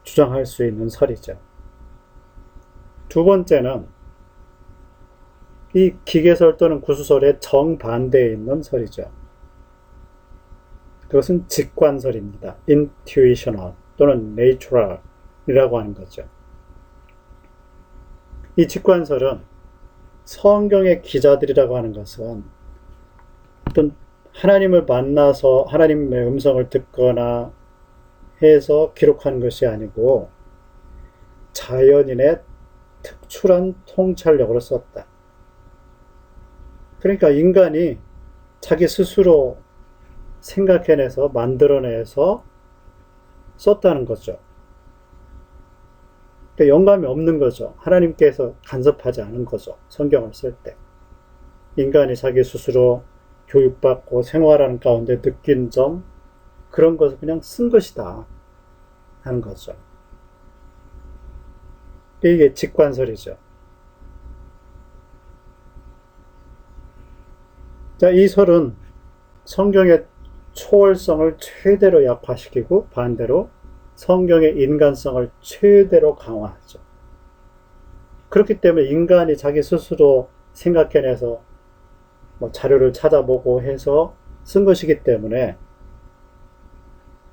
주장할 수 있는 설이죠. 두 번째는 이 기계설 또는 구수설의 정반대에 있는 설이죠. 그것은 직관설입니다. intuitional 또는 natural이라고 하는 거죠. 이 직관설은 성경의 기자들이라고 하는 것은 어떤 하나님을 만나서 하나님의 음성을 듣거나 해서 기록한 것이 아니고 자연인의 특출한 통찰력으로 썼다. 그러니까 인간이 자기 스스로 생각해내서 만들어내서 썼다는 거죠. 그러니까 영감이 없는 거죠. 하나님께서 간섭하지 않은 거죠. 성경을 쓸 때. 인간이 자기 스스로 교육받고 생활하는 가운데 느낀 점, 그런 것을 그냥 쓴 것이다 하는 거죠. 이게 직관설이죠. 이 설은 성경의 초월성을 최대로 약화시키고 반대로 성경의 인간성을 최대로 강화하죠. 그렇기 때문에 인간이 자기 스스로 생각해내서 자료를 찾아보고 해서 쓴 것이기 때문에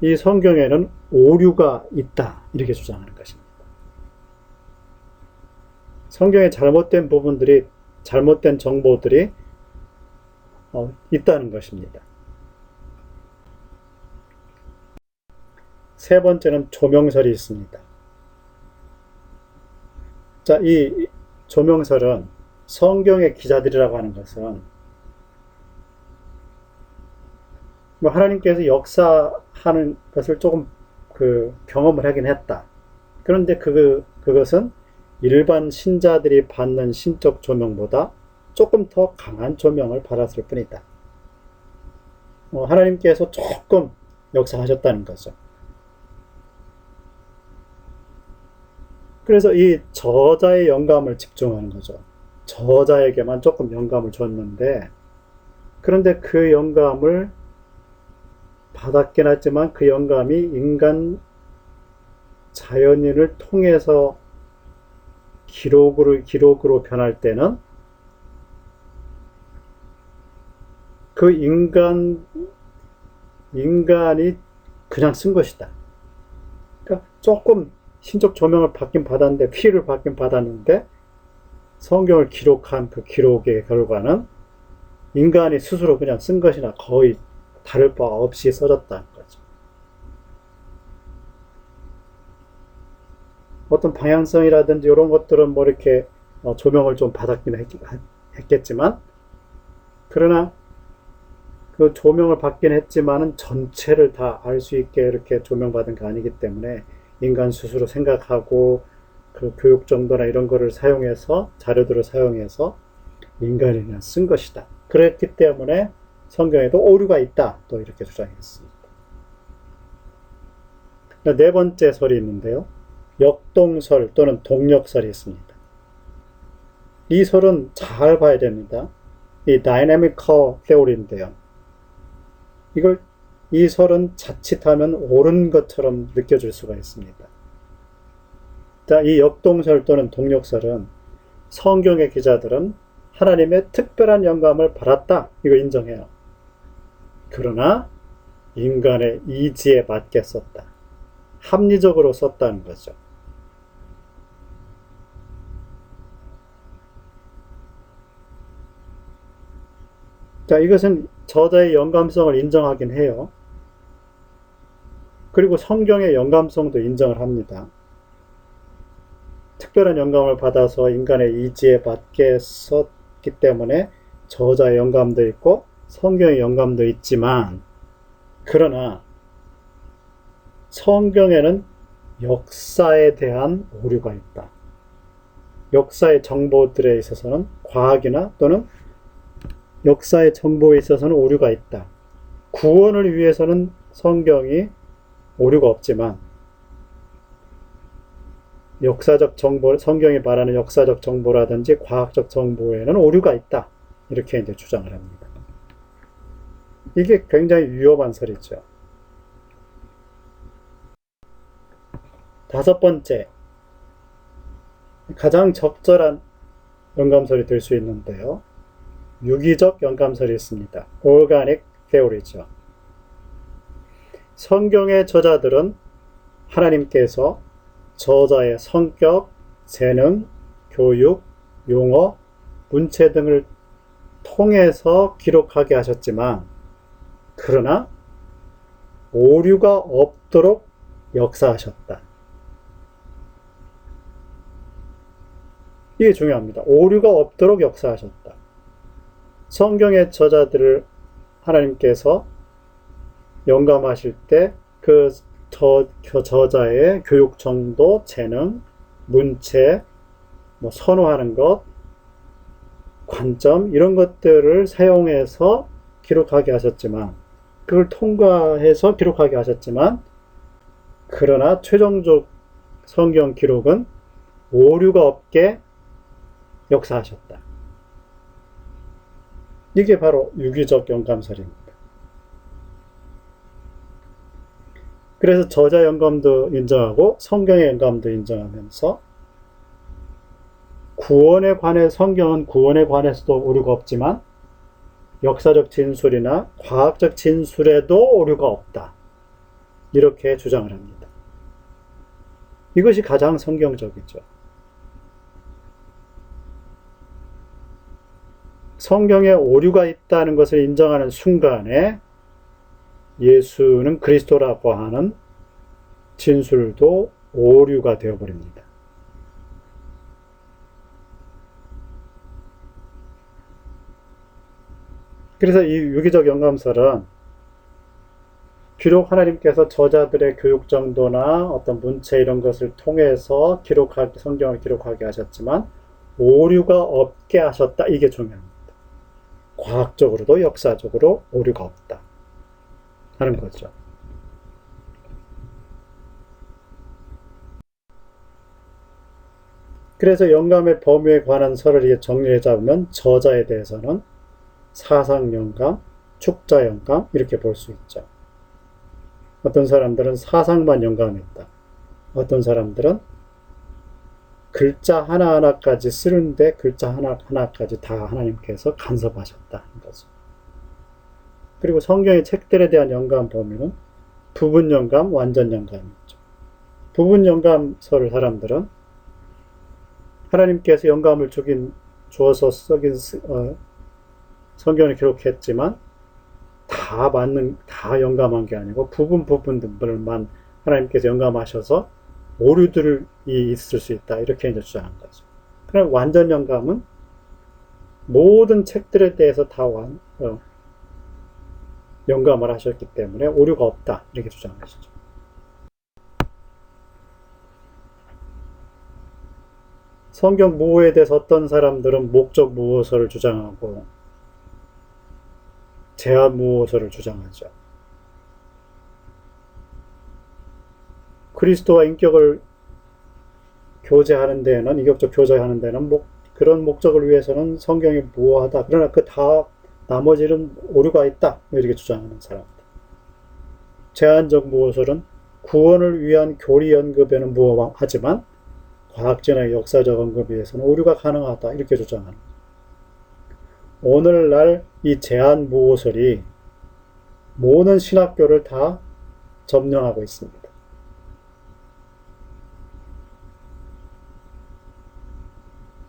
이 성경에는 오류가 있다 이렇게 주장하는 것입니다. 성경에 잘못된 부분들이 잘못된 정보들이 있다는 것입니다. 세 번째는 조명설이 있습니다. 이 조명설은 성경의 기자들이라고 하는 것은 하나님께서 역사하는 것을 조금 경험을 하긴 했다. 그런데 그것은 일반 신자들이 받는 신적 조명보다 조금 더 강한 조명을 받았을 뿐이다. 하나님께서 조금 역사하셨다는 거죠. 그래서 이 저자의 영감을 집중하는 거죠. 저자에게만 조금 영감을 줬는데, 그런데 그 영감을 받았긴 하지만 그 영감이 인간 자연인을 통해서 기록으로 변할 때는 그 인간이 그냥 쓴 것이다. 그러니까 조금 신적 조명을 받긴 받았는데, 피해를 받긴 받았는데, 성경을 기록한 그 기록의 결과는 인간이 스스로 그냥 쓴 것이나 거의 다를 바 없이 써졌다는 거죠. 어떤 방향성이라든지 이런 것들은 뭐 이렇게 조명을 좀 받았긴 했겠지만, 그러나 그 조명을 받긴 했지만은 전체를 다 알 수 있게 이렇게 조명받은 게 아니기 때문에 인간 스스로 생각하고 그 교육 정도나 이런 거를 사용해서, 자료들을 사용해서 인간이 그냥 쓴 것이다. 그랬기 때문에 성경에도 오류가 있다. 또 이렇게 주장했습니다. 네 번째 설이 있는데요. 역동설 또는 동력설이 있습니다. 이 설은 잘 봐야 됩니다. 이 dynamical theory인데요. 이 설은 자칫하면 옳은 것처럼 느껴질 수가 있습니다. 자, 이 역동설 또는 동력설은 성경의 기자들은 하나님의 특별한 영감을 받았다. 이거 인정해요. 그러나 인간의 이지에 맞게 썼다. 합리적으로 썼다는 거죠. 자, 이것은 저자의 영감성을 인정하긴 해요. 그리고 성경의 영감성도 인정을 합니다. 특별한 영감을 받아서 인간의 이지에 맞게 썼기 때문에 저자의 영감도 있고 성경의 영감도 있지만, 그러나 성경에는 역사에 대한 오류가 있다. 역사의 정보들에 있어서는 과학이나 또는 역사의 정보에 있어서는 오류가 있다. 구원을 위해서는 성경이 오류가 없지만 역사적 정보, 성경이 말하는 역사적 정보라든지 과학적 정보에는 오류가 있다. 이렇게 이제 주장을 합니다. 이게 굉장히 위험한 설이죠. 다섯 번째, 가장 적절한 영감설이 될 수 있는데요. 유기적 영감설이 있습니다. Organic Theory죠. 성경의 저자들은 하나님께서 저자의 성격, 재능, 교육, 용어, 문체 등을 통해서 기록하게 하셨지만, 그러나 오류가 없도록 역사하셨다. 이게 중요합니다. 오류가 없도록 역사하셨다. 성경의 저자들을 하나님께서 영감하실 때 그 저자의 교육 정도, 재능, 문체, 선호하는 것, 관점 이런 것들을 사용해서 기록하게 하셨지만, 그걸 통과해서 기록하게 하셨지만, 그러나 최종적 성경 기록은 오류가 없게 역사하셨다. 이게 바로 유기적 영감설입니다. 그래서 저자 영감도 인정하고 성경의 영감도 인정하면서 구원에 관해 성경은 구원에 관해서도 오류가 없지만 역사적 진술이나 과학적 진술에도 오류가 없다. 이렇게 주장을 합니다. 이것이 가장 성경적이죠. 성경에 오류가 있다는 것을 인정하는 순간에 예수는 그리스도라고 하는 진술도 오류가 되어버립니다. 그래서 이 유기적 영감설은 비록 하나님께서 저자들의 교육 정도나 어떤 문체 이런 것을 통해서 성경을 기록하게 하셨지만 오류가 없게 하셨다. 이게 중요합니다. 과학적으로도 역사적으로 오류가 없다 하는 거죠. 그래서 영감의 범위에 관한 설을 정리해 잡으면 저자에 대해서는 사상 영감, 축자 영감 이렇게 볼 수 있죠. 어떤 사람들은 사상만 영감했다. 어떤 사람들은 글자 하나하나까지 쓰는데 글자 하나하나까지 다 하나님께서 간섭하셨다는 거죠. 그리고 성경의 책들에 대한 영감 범위는 부분 영감, 완전 영감이죠. 부분 영감설 사람들은 하나님께서 영감을 주어서 써긴 성경을 기록했지만 다 영감한 게 아니고 부분들만 하나님께서 영감하셔서 오류들이 있을 수 있다. 이렇게 이제 주장한 거죠. 그럼 완전 영감은 모든 책들에 대해서 다 영감을 하셨기 때문에 오류가 없다. 이렇게 주장하시죠. 성경 무호에 대해서 어떤 사람들은 목적 무호서를 주장하고 제한 무호서를 주장하죠. 그리스도와 인격을 교제하는 데는, 인격적 교제하는 데는 그런 목적을 위해서는 성경이 무호하다. 그러나 나머지는 오류가 있다. 이렇게 주장하는 사람들. 제한적 무호설은 구원을 위한 교리 언급에는 무호하지만 과학적이나 역사적 언급에 의해서는 오류가 가능하다. 이렇게 주장하는. 오늘날 이 제한 무호설이 모든 신학교를 다 점령하고 있습니다.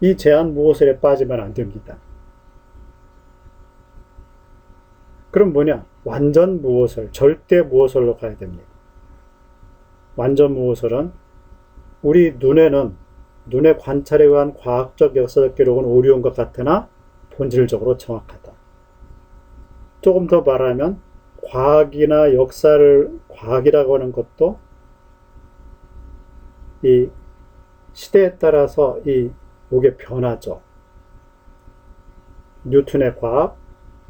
이 제한 무호설에 빠지면 안 됩니다. 그럼 뭐냐? 완전 무호설, 절대 무호설로 가야 됩니다. 완전 무호설은 우리 눈의 관찰에 의한 과학적 역사적 기록은 오류인 것 같으나 본질적으로 정확하다. 조금 더 말하면 과학이나 과학이라고 하는 것도 이 시대에 따라서 이게 변하죠. 뉴턴의 과학,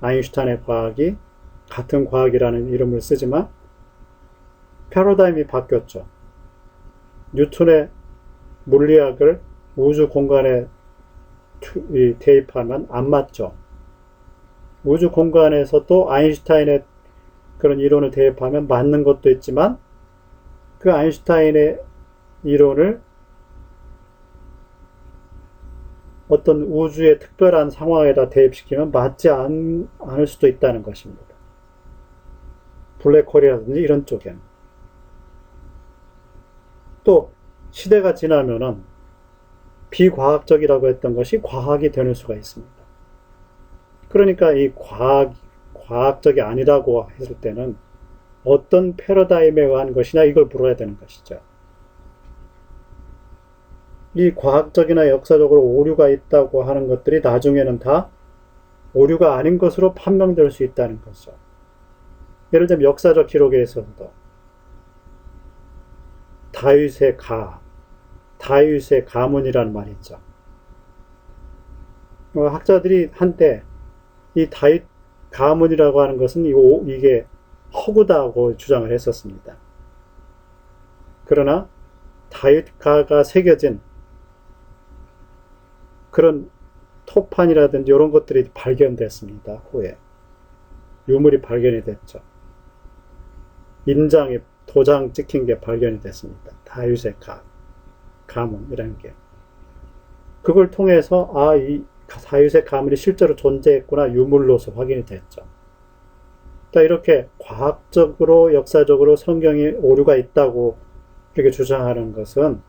아인슈타인의 과학이 같은 과학이라는 이름을 쓰지만 패러다임이 바뀌었죠. 뉴턴의 물리학을 우주 공간에 대입하면 안 맞죠. 우주 공간에서도 아인슈타인의 그런 이론을 대입하면 맞는 것도 있지만 그 아인슈타인의 이론을 어떤 우주의 특별한 상황에다 대입시키면 맞지 않을 수도 있다는 것입니다. 블랙홀이라든지 이런 쪽에는. 또 시대가 지나면은 비과학적이라고 했던 것이 과학이 되는 수가 있습니다. 그러니까 이 과학적이 아니라고 했을 때는 어떤 패러다임에 의한 것이냐 이걸 물어야 되는 것이죠. 이 과학적이나 역사적으로 오류가 있다고 하는 것들이 나중에는 다 오류가 아닌 것으로 판명될 수 있다는 거죠. 예를 들면 역사적 기록에 있어서도 다윗의 가문이라는 말이 있죠. 학자들이 한때 이 다윗 가문이라고 하는 것은 이게 허구다고 주장을 했었습니다. 그러나 다윗가가 새겨진 그런 토판이라든지 이런 것들이 발견됐습니다. 후에 유물이 발견이 됐죠. 도장 찍힌 게 발견이 됐습니다. 다윗의 가문이라는 게. 그걸 통해서 이 다윗의 가문이 실제로 존재했구나 유물로서 확인이 됐죠. 이렇게 과학적으로 역사적으로 성경이 오류가 있다고 이렇게 주장하는 것은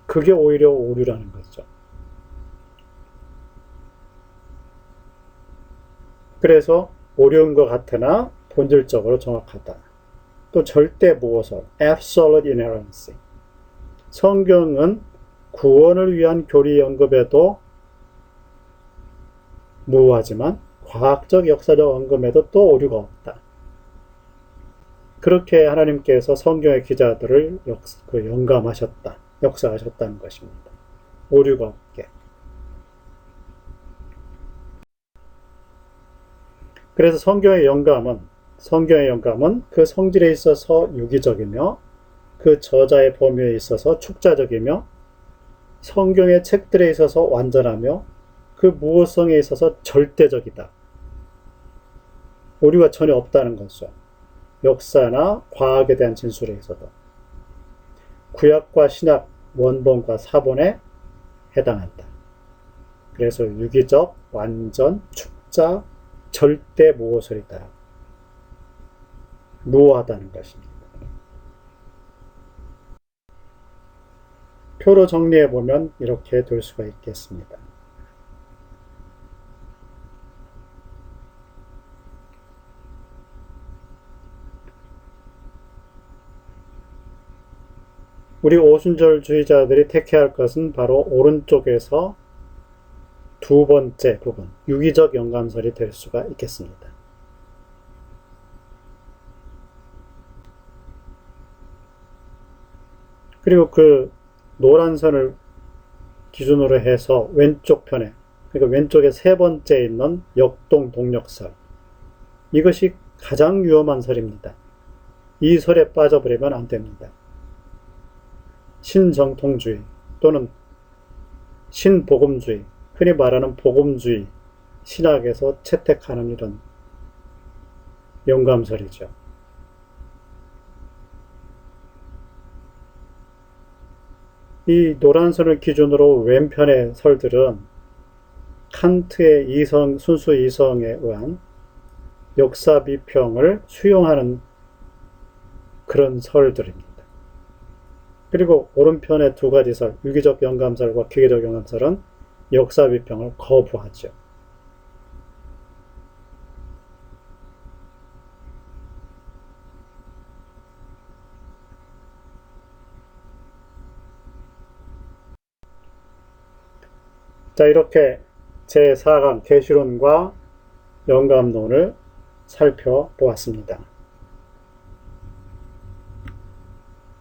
그게 오히려 오류라는 거죠. 그래서 오류인 것 같으나 본질적으로 정확하다. 또 절대 무호설, absolute inerrancy. 성경은 구원을 위한 교리 언급에도 무호하지만 과학적 역사적 언급에도 또 오류가 없다. 그렇게 하나님께서 성경의 기자들을 영감하셨다. 역사하셨다는 것입니다. 오류가 없게. 그래서 성경의 영감은 그 성질에 있어서 유기적이며 그 저자의 범위에 있어서 축자적이며 성경의 책들에 있어서 완전하며 그 무호성에 있어서 절대적이다. 오류가 전혀 없다는 거죠. 역사나 과학에 대한 진술에 있어도. 구약과 신약 원본과 사본에 해당한다. 그래서 유기적, 완전, 축자, 절대 무호설이다. 무호하다는 것입니다. 표로 정리해 보면 이렇게 될 수가 있겠습니다. 우리 오순절주의자들이 택해야 할 것은 바로 오른쪽에서 두 번째 부분, 유기적 연감설이 될 수가 있겠습니다. 그리고 그 노란 선을 기준으로 해서 왼쪽 편에, 그러니까 왼쪽에 세 번째 있는 역동 동력설, 이것이 가장 위험한 설입니다. 이 설에 빠져버리면 안 됩니다. 신정통주의 또는 신복음주의, 흔히 말하는 복음주의, 신학에서 채택하는 이런 영감설이죠. 이 노란선을 기준으로 왼편의 설들은 칸트의 순수 이성에 의한 역사 비평을 수용하는 그런 설들입니다. 그리고 오른편의 두 가지 설, 유기적 영감설과 기계적 영감설은 역사 비평을 거부하죠. 자, 이렇게 제4강 계시론과 영감론을 살펴보았습니다.